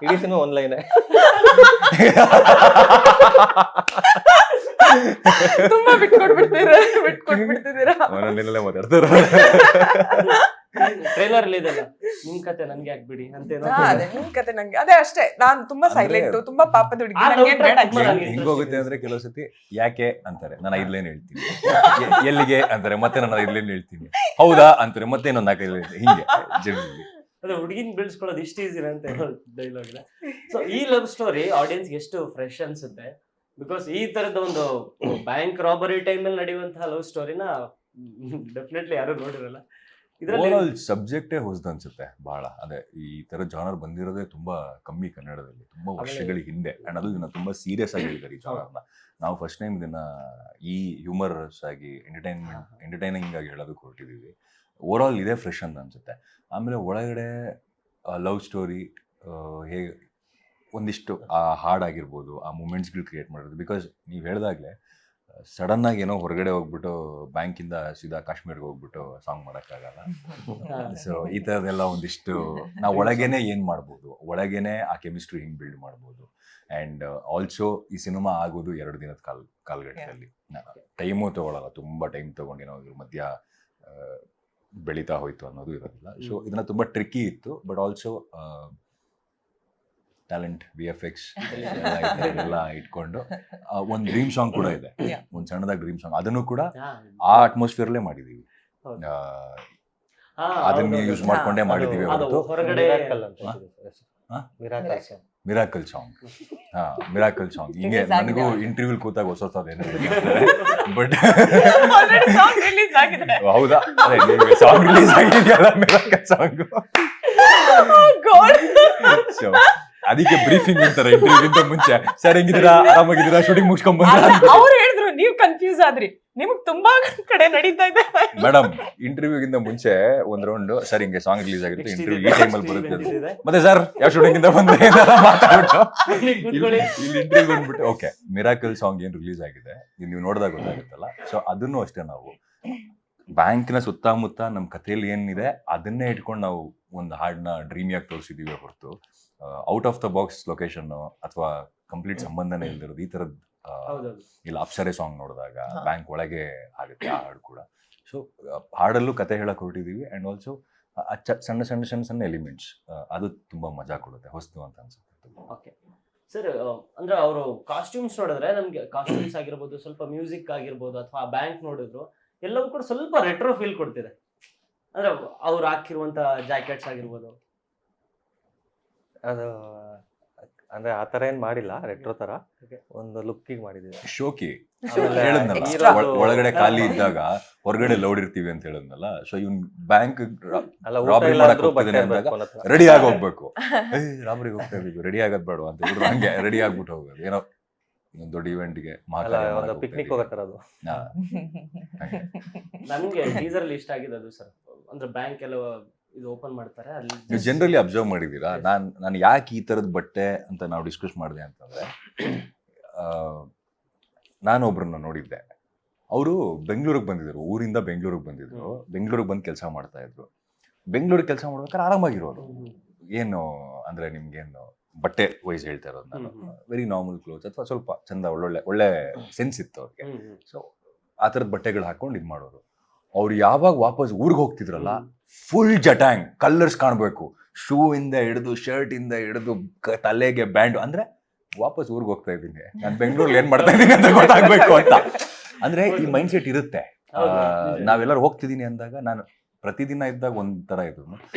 ಇಡೀ ಸಿನಿಮಾ ಆನ್ಲೈನ್. ತುಂಬಾ ಬಿಟ್ಕೊಟ್ಬಿಡ್ತಿದ್ದೀರಾ. ಒಂದೊಂದಿನಲ್ಲೇ ಮಾತಾಡ್ತಾರೆ. ಟ್ರೈಲರ್ ಅಲ್ಲಿ ಇದೆಲ್ಲ ನಿಮ್ ಕತೆ ನನ್ಗೆ ಹಾಕ್ಬಿಡಿ ಅಂತ ಏನೋ. ಅದೇ ನಿಮ್ ಕತೆ ನಂಗೆ ಅದೇ ಅಷ್ಟೇ. ನಾನ್ ತುಂಬಾ ಸೈಲೆಂಟ್, ತುಂಬಾ ಪಾಪದ ಹುಡುಗಿ, ನಂಗೆ ಬೇಡ actually. ಹಿಂಗೋಗುತ್ತೆ ಅಂದ್ರೆ ಕೆಲವು ಸತಿ ಯಾಕೆ ಅಂತಾರೆ, ನಾನು 5 ಲೈನ್ ಹೇಳ್ತೀನಿ. ಎಲ್ಲಿಗೆ ಅಂತಾರೆ, ಮತ್ತೆ ನಾನು 5 ಲೈನ್ ಹೇಳ್ತೀನಿ. ಹೌದಾ ಅಂತಾರೆ, ಮತ್ತೆ ಇನ್ನೊಂದು 4 ಲೈನ್. ಹಿಂಗೆ ಜನರಲಿ ಅದೇ ಹುಡುಗಿನ ಬೆಳೆಸ್ಕೊಳ್ಳೋದು ಇಷ್ಟ ಈಸಿ ಅಂತ ಡೈಲಾಗ್ ಇದೆ. ಸೊ ಈ ಲವ್ ಸ್ಟೋರಿ ಆಡಿಯನ್ಸ್ ಎಷ್ಟು ಫ್ರೆಶ್ ಅನ್ಸುತ್ತೆ. ಬಿಕಾಸ್ ಈ ತರದ ಒಂದು ಬ್ಯಾಂಕ್ ರಾಬರಿ ಟೈಮಲ್ಲಿ ನಡೆಯುವಂತಹ ಲವ್ ಸ್ಟೋರಿನ ಡೆಫಿನೆಟ್ಲಿ ಯಾರು ನೋಡಿರಲ್ಲ. ಓವರಾಲ್ ಸಬ್ಜೆಕ್ಟೇ ಹೊಸದು ಅನ್ಸುತ್ತೆ ಬಹಳ. ಅದೇ ಈ ತರ ಜಾನರ್ ಬಂದಿರೋದೇ ತುಂಬಾ ಕಮ್ಮಿ ಕನ್ನಡದಲ್ಲಿ, ತುಂಬಾ ವರ್ಷಗಳ ಹಿಂದೆ. ಅಂಡ್ ಅದು ಇದನ್ನ ತುಂಬಾ ಸೀರಿಯಸ್ ಆಗಿ ಹೇಳಿದ್ದಾರೆ ಈ ಜಾನರ್ನ. ನಾವು ಫಸ್ಟ್ ಟೈಮ್ ಇದನ್ನ ಈ ಹ್ಯೂಮರಸ್ ಆಗಿ ಎಂಟರ್ಟೈನಿಂಗ್ ಆಗಿ ಹೇಳೋದಕ್ಕೆ ಹೊರಟಿದೀವಿ. ಓವರಾಲ್ ಇದೇ ಫ್ರೆಶ್ ಅಂತ ಅನ್ಸುತ್ತೆ. ಆಮೇಲೆ ಒಳಗಡೆ ಲವ್ ಸ್ಟೋರಿ ಹೇಗೆ ಒಂದಿಷ್ಟು ಆ ಹಾಡಾಗಿರ್ಬೋದು, ಆ ಮೂಮೆಂಟ್ಸ್ಗಳು ಕ್ರಿಯೇಟ್ ಮಾಡೋದು. ಬಿಕಾಸ್ ನೀವು ಹೇಳ್ದಾಗ್ಲೇ ಸಡನ್ ಆಗಿ ಏನೋ ಹೊರಗಡೆ ಹೋಗ್ಬಿಟ್ಟು ಬ್ಯಾಂಕಿಂದ ಸೀದಾ ಕಾಶ್ಮೀರ್ಗೆ ಹೋಗ್ಬಿಟ್ಟು ಸಾಂಗ್ ಮಾಡೋಕ್ಕಾಗಲ್ಲ. ಸೊ ಈ ಥರದ್ದೆಲ್ಲ ಒಂದಿಷ್ಟು ನಾವು ಒಳಗೇನೆ ಏನು ಮಾಡ್ಬೋದು, ಒಳಗೇನೆ ಆ ಕೆಮಿಸ್ಟ್ರಿ ಹಿಂಗೆ ಬಿಲ್ಡ್ ಮಾಡ್ಬೋದು. ಆ್ಯಂಡ್ ಆಲ್ಸೋ ಈ ಸಿನಿಮಾ ಆಗೋದು 2 ದಿನದ ಕಾಲಘಟ್ಟದಲ್ಲಿ. ಟೈಮು ತೊಗೊಳಲ್ಲ, ತುಂಬ ಟೈಮ್ ತೊಗೊಂಡು ಏನೋ ಇದ್ರ ಮಧ್ಯ ಬೆಳೀತಾ ಹೋಯ್ತು ಅನ್ನೋದು ಇರೋದಿಲ್ಲ. ಸೊ ಇದನ್ನ ತುಂಬ ಟ್ರಿಕ್ಕಿ ಇತ್ತು. ಬಟ್ ಆಲ್ಸೋ ಟ್ಯಾಲೆಂಟ್, VFX ಎಲ್ಲ ಇಟ್ಕೊಂಡು ಒಂದು ಡ್ರೀಮ್ ಸಾಂಗ್ ಕೂಡ ಇದೆ, ಒಂದು ಸಣ್ಣದಾಗಿ ಡ್ರೀಮ್ ಸಾಂಗ್. ಅದನ್ನು ಕೂಡ ಆ ಅಟ್ಮಾಸ್ಫಿಯರ್ಲೇ ಮಾಡಿದೀವಿ, ಅದನ್ನೇ ಯೂಸ್ ಮಾಡ್ಕೊಂಡೇ ಮಾಡಿದೀವಿ. Miracle song. ಮಿರಾಕಲ್ ಸಾಂಗ್ ಹಿಂಗೆ ನನಗೂ ಇಂಟರ್ವ್ಯೂ ಕೂತಾಗ ಹೊಸ ಬಟ್ ಹೌದಾ, ಅದೇ ಸಾಂಗ್ ರಿಲೀಸ್ ಆಗಿದೆಯಲ್ಲ ಮಿರಾಕಲ್ ಸಾಂಗ್. ಸೊ ಅದಕ್ಕೆ ಬ್ರೀಫಿಂಗ್ ಅಂತಾರೆ ಇಂಟರ್ವ್ಯೂಗಿಂತ ಮುಂಚೆ. ಸರ್ ಹೆಂಗಿದ್ದೀರಾ, ಆರಾಮಾಗಿದ್ದೀರಾ, ಶೂಟಿಂಗ್ ಮುಗಿಸ್ಕೊಂಡ್ ಬಂದ್ರೆ ಅವ್ರು ಹೇಳಿದ್ರು, ನೀವು ಕನ್ಫ್ಯೂಸ್ ಆದ್ರಿ, ನಿಮಗ್ ತುಂಬಾ ಕಡೆ ನಡೀತಾ ಇದೆ. ಮೇಡಮ್ ಇಂಟರ್ವ್ಯೂಗಿಂತ ಮುಂಚೆ ಒಂದ್ ರೌಂಡ್ ಸರ್ ಹಿಂಗೆ ಸಾಂಗ್ ರಿಲೀಸ್ ಆಗಿರುತ್ತೆ, ಇಂಟರ್ವ್ಯೂ ಈ ಟೈಮಲ್ಲಿ ಬರುತ್ತೆ, ಮತ್ತೆ ಸರ್ ಯಾವ ಶೂಟಿಂಗ್ ಇಂದ ಬಂದ್ರೆ ಮಾತಾಡ್ಬಿಟ್ಟು ಇಲ್ಲಿ ಇಂಟರ್ವ್ಯೂ ಬಂದ್ಬಿಟ್ಟು ಓಕೆ ಮಿರಾಕಲ್ ಸಾಂಗ್ ಏನ್ ರಿಲೀಸ್ ಆಗಿದೆ ನೀವು ನೋಡಿದಾಗ ಗೊತ್ತಾಗುತ್ತಲ್ಲ. ಸೊ ಅದನ್ನು ಅಷ್ಟೇ, ನಾವು ಬ್ಯಾಂಕ್ನ ಸುತ್ತಮುತ್ತ ನಮ್ಮ ಕಥೆಯಲ್ಲಿ ಏನಿದೆ ಅದನ್ನೇ ಇಟ್ಕೊಂಡು ನಾವು ಒಂದು ಹಾಡನ್ನ ಡ್ರೀಮಿಯಾಗಿ ತೋರಿಸಿದೀವಿ ಹೊರತು out of the box location ಅಥವಾ ಕಂಪ್ಲೀಟ್ ಸಂಬಂಧನೇ ಇಲ್ದಿರೋದು ಈ ತರದ್ ಇಲ್ಲ. ಅಪ್ಸರೆ ಸಾಂಗ್ ನೋಡಿದಾಗ ಬ್ಯಾಂಕ್ ಒಳಗೆ ಆಗುತ್ತೆ ಆ ಹಾಡು ಕೂಡ. ಸೊ ಹಾಡಲ್ಲೂ ಕತೆ ಹೇಳಕ್ ಹೊರಟಿದೀವಿ. ಅಂಡ್ ಆಲ್ಸೋ ಸಣ್ಣ ಸಣ್ಣ ಸಣ್ಣ ಸಣ್ಣ ಎಲಿಮೆಂಟ್ಸ್, ಅದು ತುಂಬಾ ಮಜಾ ಕೊಡುತ್ತೆ, ಹೊಸ್ತು ಅಂತ ಅನ್ಸುತ್ತೆ. ಓಕೆ ಸರ್, ಅಂದ್ರೆ ಅವರು ಕಾಸ್ಟ್ಯೂಮ್ಸ್ ನೋಡಿದ್ರೆ ನಮ್ಗೆ ಕಾಸ್ಟ್ಯೂಮ್ಸ್ ಆಗಿರ್ಬೋದು, ಸ್ವಲ್ಪ ಮ್ಯೂಸಿಕ್ ಆಗಿರ್ಬೋದು, ಅಥವಾ ಬ್ಯಾಂಕ್ ನೋಡಿದ್ರು ಎಲ್ಲವೂ ಕೂಡ ಸ್ವಲ್ಪ ರೆಟ್ರೋ ಫೀಲ್ ಕೊಡ್ತಿದೆ. ಅಂದ್ರೆ ಅವ್ರು ಹಾಕಿರುವಂತ ಜಾಕೆಟ್ಸ್ ಆಗಿರ್ಬೋದು, ಅದು ಅಂದ್ರೆ ಆ ತರ ಏನ್ ಮಾಡಿಲ್ಲ, ರೆಟ್ರೋ ತರ ಒಂದು ಲುಕ್ಕಿಗೆ ಮಾಡಿದೀವಿ. ಶೋಕಿ ಆಮೇಲೆ ಹೇಳದ್ನಲ್ಲ, extra. ಒಳಗಡೆ ಖಾಲಿ ಇದ್ದಾಗ ಹೊರಗಡೆ ಲೌಡ್ ಇರ್ತೀವಿ ಅಂತ ಹೇಳದ್ನಲ್ಲ. ಸೊ ಇವ್ನ್ ಬ್ಯಾಂಕ್ ಅಲ್ಲ, ಊಟ ರಾಬರಿ ಇಲ್ಲ ಮಾಡಕ್ ಅಂದ್ರೂ ಹೋಗ್ತಿದ್ದಾನೆ ಬಟ್ಟೆ ಅಂದಾಗ ಬೇಕು ಅನ್ನೋ ತರ. ರೆಡಿ ಆಗಿ ಹೋಗ್ಬೇಕು. ರಾಬರಿಗೆ ಹೋಗ್ತಾ ಇದೀವಿ, ರೆಡಿ ಆಗೋದ್ ಬೇಡ ಅಂತ ಹೇಳಿದ್ರು, ಹಂಗೆ ರೆಡಿ ಆಗ್ಬಿಟ್ಟು ಹೋಗೋದು. ಏನೋ ಒಂದು ದೊಡ್ಡ ಇವೆಂಟ್ಗೆ ಅಲ್ಲ, ಪಿಕ್ನಿಕ್ ಹೋಗತ್ತಾರ ಅದು. ನನ್ಗೆ ಟೀಸರ್ ಅಲ್ಲಿ ಇಷ್ಟ ಆಗಿದೆ ಅದು ಸರ್. ಅಂದ್ರೆ ಬ್ಯಾಂಕ್ ಎಲ್ಲ ಇದು ಓಪನ್ ಮಾಡ್ತಾರೆ ಅಲ್ಲಿ. ನೀವು ಜನರಲಿ ಅಬ್ಸರ್ವ್ ಮಾಡಿದೀರಾ, ನಾನು ಯಾಕೆ ಈ ತರದ ಬಟ್ಟೆ ಅಂತ ನಾವು ಡಿಸ್ಕಸ್ ಮಾಡಿದೆ ಅಂತಂದ್ರೆ, ನಾನು ಒಬ್ರನ್ನ ನೋಡಿದ್ದೆ. ಅವರು ಬೆಂಗಳೂರಿಗೆ ಬಂದಿದ್ರು, ಊರಿಂದ ಬೆಂಗಳೂರಿಗೆ ಬಂದಿದ್ರು, ಬೆಂಗಳೂರಿಗೆ ಬಂದು ಕೆಲಸ ಮಾಡ್ತಾ ಇದ್ರು. ಬೆಂಗಳೂರಿಗೆ ಕೆಲಸ ಮಾಡ್ಬೇಕಾದ್ರೆ ಆರಾಮಾಗಿರೋರು, ಏನು ಅಂದ್ರೆ ನಿಮ್ಗೇನು ಬಟ್ಟೆ ವೈಸ್ ಹೇಳ್ತಾ ಇರೋದು ನಾನು, ವೆರಿ ನಾರ್ಮಲ್ ಕ್ಲೋತ್ಸ್ ಅಥವಾ ಸ್ವಲ್ಪ ಚಂದ ಒಳ್ಳೆ ಸೆನ್ಸ್ ಇತ್ತು ಅವ್ರಿಗೆ. ಸೊ ಆ ಥರದ ಬಟ್ಟೆಗಳು ಹಾಕೊಂಡು ಇದು ಮಾಡೋರು. ಅವ್ರು ಯಾವಾಗ ವಾಪಸ್ ಊರಿಗೆ ಹೋಗ್ತಿದ್ರಲ್ಲ, ಫುಲ್ ಜಟಾಂಗ್, ಕಲರ್ಸ್ ಕಾಣಬೇಕು, ಶೂ ಇಂದ ಹಿಡಿದು ಶರ್ಟ್ ಇಂದ ಹಿಡಿದು ತಲೆಗೆ ಬ್ಯಾಂಡ್. ಅಂದ್ರೆ ವಾಪಸ್ ಊರಿಗೆ ಹೋಗ್ತಾ ಇದ್ದೀನಿ, ನಾನು ಬೆಂಗಳೂರಲ್ಲಿ ಏನ್ ಮಾಡ್ತಾ ಇದ್ದೀನಿ ಅಂತ ಗೊತ್ತಾಗ್ಬೇಕು ಅಂತ. ಅಂದ್ರೆ ಈ ಮೈಂಡ್ ಸೆಟ್ ಇರುತ್ತೆ. ನಾವೆಲ್ಲರೂ ಹೋಗ್ತಿದ್ದೀನಿ ಅಂದಾಗ, ನಾನು ಪ್ರತಿದಿನ ಇದ್ದಾಗ ಒಂಥರ ಇದ್ರು,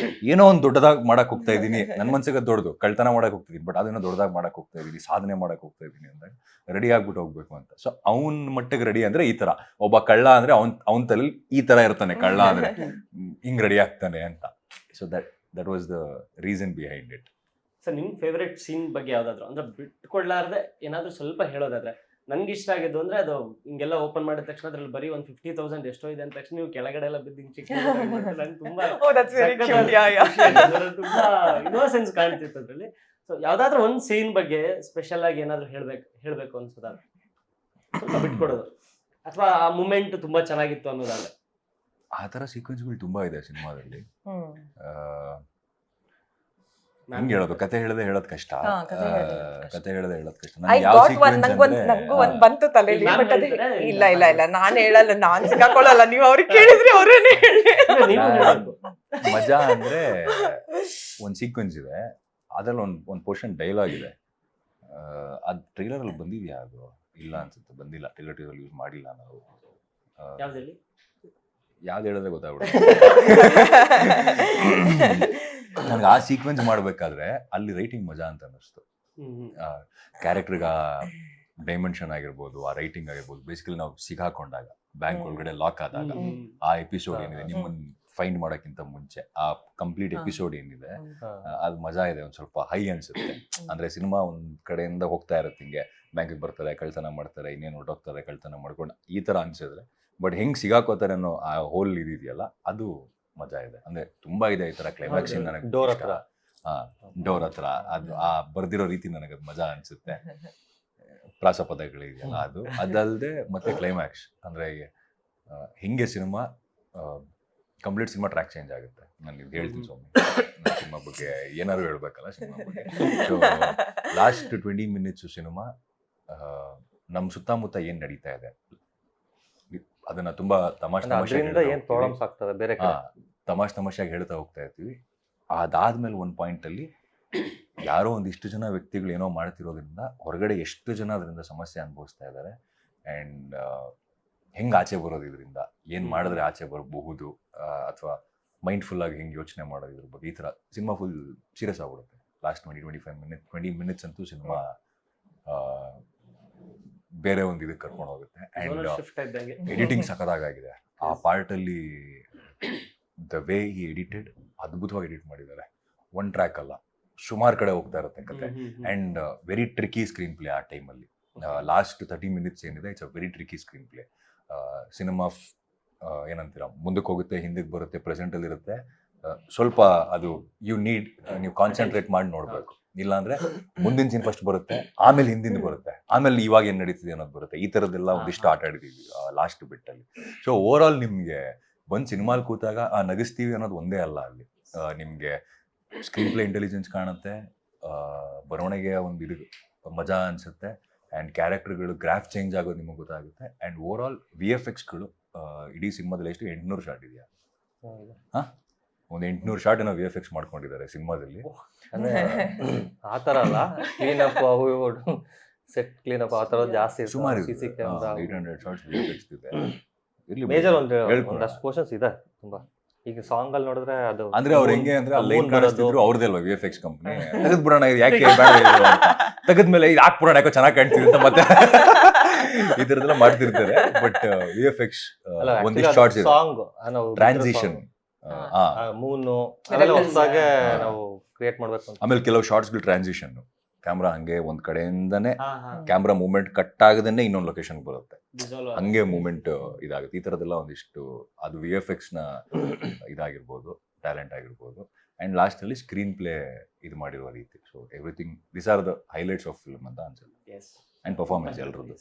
ಏನೋ ಒಂದು ದೊಡ್ಡದಾಗಿ ಮಾಡಕ್ ಹೋಗ್ತಾ ಇದ್ದೀನಿ, ನನ್ನ ಮನ್ಸಿಗೆ ದೊಡ್ಡದು ಕಳ್ತನ ಮಾಡಕ್ ಹೋಗ್ತಿದ್ದೀನಿ, ಬಟ್ ಅದನ್ನ ದೊಡ್ಡದಾಗಿ ಮಾಡಕ್ ಹೋಗ್ತಾ ಇದ್ದೀನಿ, ಸಾಧನೆ ಮಾಡಕ್ ಹೋಗ್ತಾ ಇದ್ದೀನಿ ಅಂದಾಗ ರೆಡಿ ಆಗ್ಬಿಟ್ಟು ಹೋಗ್ಬೇಕು ಅಂತ. ಸೊ ಅವ್ನ ಮಟ್ಟಿಗೆ ರೆಡಿ ಅಂದ್ರೆ ಈ ತರ, ಒಬ್ಬ ಕಳ್ಳ ಅಂದ್ರೆ ಅವನ್ ತಲೆ ಈ ತರ ಇರ್ತಾನೆ, ಕಳ್ಳ ಅಂದ್ರೆ ಹಿಂಗ್ ರೆಡಿ ಆಗ್ತಾನೆ ಅಂತ. So that was the reason behind it. Sir ನಿಮ್ ಫೇವ್ರೆಟ್ ಸೀನ್ ಬಗ್ಗೆ ಯಾವ್ದಾದ್ರು, ಅಂದ್ರೆ ಬಿಟ್ಕೊಡ್ಲಾರ್ದೆ ಏನಾದ್ರು ಸ್ವಲ್ಪ ಹೇಳೋದಾದ್ರೆ, ನನ್ಗೆ ಇಷ್ಟ ಆಗಿದ್ದು ಅಂದ್ರೆ ಅದು ಹಿಂಗೆಲ್ಲ ಓಪನ್ ಮಾಡಿದ ತಕ್ಷಣ ಅದ್ರಲ್ಲಿ ಬರೀ ಒಂದು 50,000 ಎಷ್ಟೋ ಇದೆ ಅಂತ ತಕ್ಷಣ ನೀವು ಕೆಳಗಡೆ ಎಲ್ಲ ಬಿದ್ದು ಹಿಂಗ್ ಚಿಕ್ಕ ನಂಗೆ ತುಂಬಾ Oh, that's very ಸಖತ್ cute. Yeah, yeah. ಖುಷಿ ಆಯ್ತು. ಅದ್ರಲ್ಲಿ ತುಂಬಾ ಇನ್ನೋಸೆನ್ಸ್ ಕಾಣ್ತಿತ್ತು ಅದ್ರಲ್ಲಿ. ಸೊ ಯಾವ್ದಾದ್ರು ಒಂದ್ ಸೀನ್ ಬಗ್ಗೆ ಸ್ಪೆಷಲ್ ಆಗಿ ಏನಾದ್ರು ಹೇಳ್ಬೇಕು ಅನ್ಸೋದಾಗ ಸ್ವಲ್ಪ ಬಿಟ್ಕೊಡೋದು, ಅಥವಾ ಆ ಮೂಮೆಂಟ್ ತುಂಬಾ ಚೆನ್ನಾಗಿತ್ತು ಅನ್ನೋದಾದ್ರೆ. ಆ ಥರ ಸೀಕ್ವೆನ್ಸ್ಗಳು ತುಂಬಾ ಇದೆ ಸಿನಿಮಾದಲ್ಲಿ. ಹ್ಮ್. ಹೆಂಗ್ ಹೇಳೋದು, ಕತೆ ಹೇಳೋದ್ ಕಷ್ಟ. ಹಾ, ಕತೆ ಹೇಳೋದು ಕತೆ ಹೇಳೋದ್ ಕಷ್ಟ. I got one, ನಂಗೂ ಒಂದ್ ಬಂತು ತಲೆಯಲ್ಲಿ, Ma'am ಬಟ್ ಅದೇ ಹೇಳ್ತಾರೆ, ಇಲ್ಲ ನಾನ್ ಹೇಳಲ್ಲ, ನಾನ್ ಸಿಕ್ಕಾಕೊಳ್ಳಲ್ಲ, ನೀವು ಅವ್ರಿಗೆ ಕೇಳಿದ್ರೆ ಅವ್ರೇನೆ ಹೇಳಿ. ನೀವು ಹೇಳ್ಬೇಕು. ಮಜಾ ಅಂದ್ರೆ ಒಂದ್ ಸೀಕ್ವೆನ್ಸ್ ಇದೆ, ಅದ್ರಲ್ಲಿ ಒಂದ್ ಪೋರ್ಷನ್ ಡೈಲಾಗ್ ಇದೆ. ಅದ್ ಟ್ರೈಲರ್ ಅಲ್ಲಿ ಬಂದಿದ್ಯಾ? ಅದು ಇಲ್ಲ ಅನ್ಸುತ್ತೆ, ಬಂದಿಲ್ಲ. ಟ್ರೈಲರ್ ಯೂಸ್ ಮಾಡಿಲ್ಲ ನಾವು. ಯಾವ್ದಲ್ಲಿ? ಯಾವ್ದು ಹೇಳಿದ್ರೆ ಗೊತ್ತಾಗ್ಬಿಡುತ್ತೆ. ನನಗೆ ಆ ಸೀಕ್ವೆನ್ಸ್ ಮಾಡ್ಬೇಕಾದ್ರೆ ಅಲ್ಲಿ ರೈಟಿಂಗ್ ಮಜಾ ಅಂತ ಅನ್ನಿಸ್ತು. ಕ್ಯಾರೆಕ್ಟರ್ಗ ಡೈಮೆನ್ಷನ್ ಆಗಿರ್ಬೋದು, ಆ ರೈಟಿಂಗ್ ಆಗಿರ್ಬೋದು. ಬೇಸಿಕಲಿ ನಾವು ಸಿಗಾಕೊಂಡಾಗ, ಬ್ಯಾಂಕ್ ಒಳಗಡೆ ಲಾಕ್ ಆದಾಗ, ಆ ಎಪಿಸೋಡ್ ಏನಿದೆ, ನಿಮ್ಮನ್ನ ಫೈಂಡ್ ಮಾಡೋಕ್ಕಿಂತ ಮುಂಚೆ ಆ ಕಂಪ್ಲೀಟ್ ಎಪಿಸೋಡ್ ಏನಿದೆ, ಅದು ಮಜಾ ಇದೆ. ಒಂದ್ ಸ್ವಲ್ಪ ಹೈ ಅನ್ಸುತ್ತೆ. ಅಂದ್ರೆ ಸಿನಿಮಾ ಒಂದ್ ಕಡೆಯಿಂದ ಹೋಗ್ತಾ ಇರುತ್ತೆ, ಹಿಂಗೆ ಬ್ಯಾಂಕಿಗೆ ಬರ್ತಾರೆ, ಕಳ್ತನ ಮಾಡ್ತಾರೆ, ಇನ್ನೇನು ಹೊರಟೋಗ್ತಾರೆ, ಕಳ್ತನ ಮಾಡ್ಕೊಂಡು, ಈ ತರ ಅನ್ಸಿದ್ರೆ. ಬಟ್ ಹೆಂಗ್ ಸಿಗಾಕೋತಾರೆ ಅನ್ನೋ ಆ ಹೋಲ್ ಇದೆಯಲ್ಲ, ಅದು ಮಜಾ ಇದೆ. ಅಂದ್ರೆ ತುಂಬಾ ಇದೆ ಈ ತರ ಕ್ಲೈಮ್ಯಾಕ್ಸ್. ನನಗೆ ಡೋರ್ ಹತ್ರ ಡೋರ್ ಹತ್ರ ಅದು ಆ ಬರ್ದಿರೋ ರೀತಿ ನನಗೆ ಅದು ಮಜಾ ಅನ್ಸುತ್ತೆ. ಪ್ರಾಸಪದಗಳಿದೆಯಲ್ಲ ಅದು, ಅದಲ್ಲದೆ ಮತ್ತೆ ಕ್ಲೈಮ್ಯಾಕ್ಸ್ ಅಂದ್ರೆ ಹಿಂಗೆ cinema complete cinema track change ಆಗುತ್ತೆ. ನಾನು ಇದು ಹೇಳ್ತೀನಿ ಸ್ವಾಮಿ, ಸಿನಿಮಾ ಬಗ್ಗೆ ಏನಾದ್ರು ಹೇಳ್ಬೇಕಲ್ಲ ಸಿನಿಮಾ ಬಗ್ಗೆ. ಸೊ ಲಾಸ್ಟ್ 20 ಮಿನಿಟ್ಸ್ ಸಿನಿಮಾ ನಮ್ಮ ಸುತ್ತಮುತ್ತ ಏನ್ ನಡೀತಾ ಇದೆ ಅದನ್ನ ತುಂಬಾ ಅದರಿಂದ ಏನ್ ಪ್ರಾಬ್ಲಮ್ಸ್ ಆಗ್ತದೆ ಬೇರೆ ಕಡೆ, ತಮಾಷೆಯಾಗಿ ಹೇಳ್ತಾ ಹೋಗ್ತಾ ಇರ್ತೀವಿ. ಅದಾದ್ಮೇಲೆ ಒಂದ್ ಪಾಯಿಂಟ್ ಅಲ್ಲಿ ಯಾರೋ ಒಂದಿಷ್ಟು ಜನ ವ್ಯಕ್ತಿಗಳು ಏನೋ ಮಾಡ್ತಿರೋದ್ರಿಂದ ಹೊರಗಡೆ ಎಷ್ಟು ಜನ ಅದರಿಂದ ಸಮಸ್ಯೆ ಅನುಭವಿಸ್ತಾ ಇದ್ದಾರೆ, ಅಂಡ್ ಹೆಂಗ್ ಆಚೆ ಬರೋದು ಇದರಿಂದ, ಏನ್ ಮಾಡಿದ್ರೆ ಆಚೆ ಬರಬಹುದು, ಅಥವಾ ಮೈಂಡ್ಫುಲ್ ಆಗಿ ಹೆಂಗ್ ಯೋಚನೆ ಮಾಡೋದು ಇದ್ರ ಬಗ್ಗೆ. ಈ ತರ ಸಿನಿಮಾ ಫುಲ್ ಸೀರಿಯಸ್ ಆಗ್ಬಿಡುತ್ತೆ. ಲಾಸ್ಟ್ 20 ಮಿನಿಟ್ಸ್ ಅಂತೂ ಸಿನಿಮಾ ಬೇರೆ ಒಂದು ಇದಕ್ಕೆ ಕರ್ಕೊಂಡು ಹೋಗುತ್ತೆ. ಅಂಡ್ ಎಡಿಟಿಂಗ್ ಸಖತ್ತಾಗಿದೆ. ಆ ಪಾರ್ಟ್ ಅಲ್ಲಿ ದ ವೇ ಈ ಎಡಿಟೆಡ್, ಅದ್ಭುತವಾಗಿ ಎಡಿಟ್ ಮಾಡಿದ್ದಾರೆ. ಒನ್ ಟ್ರ್ಯಾಕ್ ಅಲ್ಲ, ಸುಮಾರು ಕಡೆ ಹೋಗ್ತಾ ಇರುತ್ತೆ ಕತೆ. And very tricky screenplay ಆ ಟೈಮಲ್ಲಿ. ಲಾಸ್ಟ್ 30 ಮಿನಿಟ್ಸ್ ಏನಿದೆ, it's a very tricky screenplay. Cinema ಏನಂತೀರ, ಮುಂದಕ್ಕೆ ಹೋಗುತ್ತೆ, ಹಿಂದಕ್ಕೆ ಬರುತ್ತೆ, ಪ್ರೆಸೆಂಟ್ ಅಲ್ಲಿ ಇರುತ್ತೆ. ಸ್ವಲ್ಪ ಅದು ನೀವು ಕಾನ್ಸಂಟ್ರೇಟ್ ಮಾಡಿ ನೋಡ್ಬೇಕು. ಇಲ್ಲಾಂದ್ರೆ ಮುಂದಿನ ಸೀನ್ ಫಸ್ಟ್ ಬರುತ್ತೆ, ಆಮೇಲೆ ಹಿಂದಿಂದ ಬರುತ್ತೆ, ಆಮೇಲೆ ಇವಾಗ ಏನ್ ನಡೀತಿದೆ ಅನ್ನೋದು ಬರುತ್ತೆ. ಈ ತರದ್ದೆಲ್ಲ ಒಂದಿಷ್ಟು ಆಟ ಆಡಿದೀವಿ ಲಾಸ್ಟ್ ಬಿಟ್ ಅಲ್ಲಿ. ಸೊ ಓವರ್ ಆಲ್ ನಿಮ್ಗೆ ಒಂದ್ ಸಿನಿಮಾಲ್ ಕೂತಾಗ ನಗಿಸ್ತೀವಿ ಅನ್ನೋದು ಒಂದೇ ಅಲ್ಲ, ಅಲ್ಲಿ ನಿಮ್ಗೆ ಸ್ಕ್ರೀನ್ ಪ್ಲೇ ಇಂಟೆಲಿಜೆನ್ಸ್ ಕಾಣುತ್ತೆ, ಬರವಣಿಗೆಯ ಒಂದು ಇದು ಮಜಾ ಅನ್ಸುತ್ತೆ, ಅಂಡ್ ಕ್ಯಾರೆಕ್ಟರ್ಗಳು ಗ್ರಾಫ್ ಚೇಂಜ್ ಆಗೋದು ನಿಮಗೆ ಗೊತ್ತಾಗುತ್ತೆ. ಅಂಡ್ ಓವರ್ ಆಲ್ VFXಗಳು ಇಡೀ ಸಿನಿಮಾದಲ್ಲಿ ಎಷ್ಟು 800 ಶಾಟ್ ಇದೆಯಾ? ಒಂದು 800 ಶಾಟ್ ಏನೋ VFX ಮಾಡ್ಕೊಂಡಿದ್ದಾರೆ ಸಿನಿಮಾದಲ್ಲಿ. ಅಂದ್ರೆ ಆ ತರ ಅಲ್ಲ, clean up set clean up ಆ ತರ ಜಾಸ್ತಿ ಸುಮಾರು CC ಕ್ಯಾಮೆರಾ 800 ಶಾಟ್ಸ್ VFX ಇದೆ. ಮೇಜರ್ ಒಂದಷ್ಟು ಪೋರ್ಷನ್ಸ್ ಇದೆ ತುಂಬಾ. ಈಗ ಸಾಂಗ್ ಅಲ್ಲಿ ನೋಡಿದ್ರೆ ಅದು ಅಂದ್ರೆ ಅವ್ರು ಹೆಂಗೆ ಅಂದ್ರೆ ಲೈನ್ ಕಾಣಿಸ್ತಿದ್ರು ಅವ್ರದೇ ಅಲ್ವಾ VFX ಕಂಪ್ನಿ, ತೆಗೆದ್ ಬಿಡೋಣ ಇದು ಯಾಕೆ ತೆಗೆದ್ಮೇಲೆ ಇದು ಹಾಕ್ಬಿಡೋಣ ಯಾಕೋ ಚೆನ್ನಾಗಿ ಕಾಣ್ತಿದೆ ಅಂತ ಮತ್ತೆ ಈ ತರದೆಲ್ಲ ಮಾಡ್ತಿರ್ತಾರೆ. ಬಟ್ VFX ಒಂದಿಷ್ಟು ಶಾರ್ಟ್ಸ್ ಇದೆ, ಸಾಂಗ್ ಟ್ರಾನ್ಸಿಷನ್, ಮೂನು ಅವೆಲ್ಲ ಹೊಸದಾಗೆ ನಾವು ಕ್ರಿಯೇಟ್ ಮಾಡ್ಬೇಕು ಅಂತ. ಆಮೇಲೆ ಕೆಲವು ಶಾರ್ಟ್ಸ್ಗಳು ಟ್ರಾನ್ಸಿಷನ್, ಕ್ಯಾಮ್ರಾ ಹಂಗೆ ಒಂದ್ ಕಡೆಯಿಂದಾನೆ ಕ್ಯಾಮ್ರಾ ಮೂವ್ಮೆಂಟ್ ಕಟ್ ಆಗದೇನೆ ಇನ್ನೊಂದು ಲೊಕೇಶನ್ ಬರುತ್ತೆ, ಹಂಗೆ ಮೂವ್ಮೆಂಟ್ ಇದಾಗುತ್ತೆ. ಈ ತರದೆಲ್ಲ ಒಂದಿಷ್ಟು ಅದು VFX ನ ಇದಾಗಿರ್ಬೋದು, ಟ್ಯಾಲೆಂಟ್ ಆಗಿರ್ಬೋದು. ಅಂಡ್ ಲಾಸ್ಟ್ ಅಲ್ಲಿ ಸ್ಕ್ರೀನ್ ಪ್ಲೇ ಇದು ಮಾಡಿರುವ ರೀತಿ. So everything this are the highlights of film ಅಂತ ಅನ್ಸುತ್ತೆ. ಅಂಡ್ ಪರ್ಫಾರ್ಮೆನ್ಸ್ ಎಲ್ಲರದ್ದು.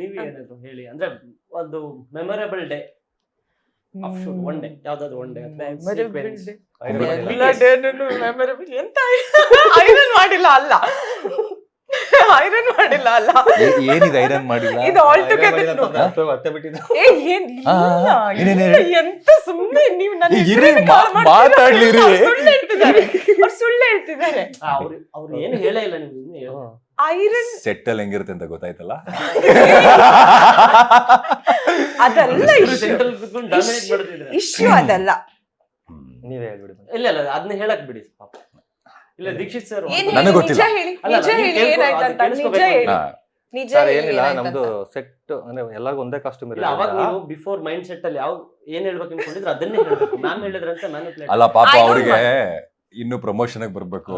ನೀವೇನಾದ್ರು ಹೇಳಿ, ಅಂದ್ರೆ ಒಂದು ಮೆಮೊರೇಬಲ್ ಡೇ, ಒನ್ ಡೇ, ಯಾವ್ದಾದ್ರು ಒನ್ ಡೇ ಎಂತ ಐರನ್ ಮಾಡಿಲ್ಲ ಅಲ್ಲ, ಐರನ್ ಮಾಡಿಲ್ಲ ಅಲ್ಲ, ಏನಿದೆ ಐರನ್ ಮಾಡಿಲ್ಲ, ಇದು ಆಲ್ ಟುಗೆದರ್ ಮತ್ತೆ ಬಿಟ್ಟಿದ್ದು ಎಂತ ಸುಮ್ಮನೆ ನೀವು ಮಾತಾಡ್ಲಿರಿ, ಸುಳ್ಳು ಹೇಳ್ತಿದ್ದಾರೆ. ಅವ್ರು ಏನು ಹೇಳೇ ಇಲ್ಲ, ನೀವು ಐರನ್ ಸೆಟ್ ಅಲ್ಲಿ ಹೆಂಗಿರುತ್ತೆ ಅಂತ ಗೊತ್ತಾಯ್ತಲ್ಲ. ಅದಲ್ಲ ಇಶ್ಯೂ, ಅದಲ್ಲ. ನೀವೇ ಹೇಳ್ಬಿಡಿ. ಇಲ್ಲ ಅದನ್ನ ಹೇಳಕ್ ಬಿಡಿ ಪಾಪ. ಇಲ್ಲ ದೀಕ್ಷಿತ್ ಸರ್ ನನಗೆ ಗೊತ್ತಿಲ್ಲ. ನಿಜ ಏನಿಲ್ಲ, ನಮ್ದು ಸೆಟ್ ಅಂದ್ರೆ ಎಲ್ಲರಿಗೂ ಒಂದೇ ಕಾಸ್ಟ್ಯೂಮ್ ಇಲ್ಲ. ಅವಾಗ ನೀವು ಬಿಫೋರ್ ಮೈಂಡ್ ಸೆಟ್ ಅಲ್ಲಿ ಯಾವ ಏನ್ ಹೇಳ್ಬೇಕು ಅನ್ಕೊಂಡಿದ್ರೆ ಅದನ್ನೇ ಹೇಳ್ಬೇಕು. ಮ್ಯಾಮ್ ಹೇಳಿದ್ರಂತ ಮ್ಯಾನಿಪುಲೇಟ್ ಅಲ್ಲ ಪಾಪ ಅವ್ರಿಗೆ ಇನ್ನು ಪ್ರಮೋಷನ್ ಬರ್ಬೇಕು,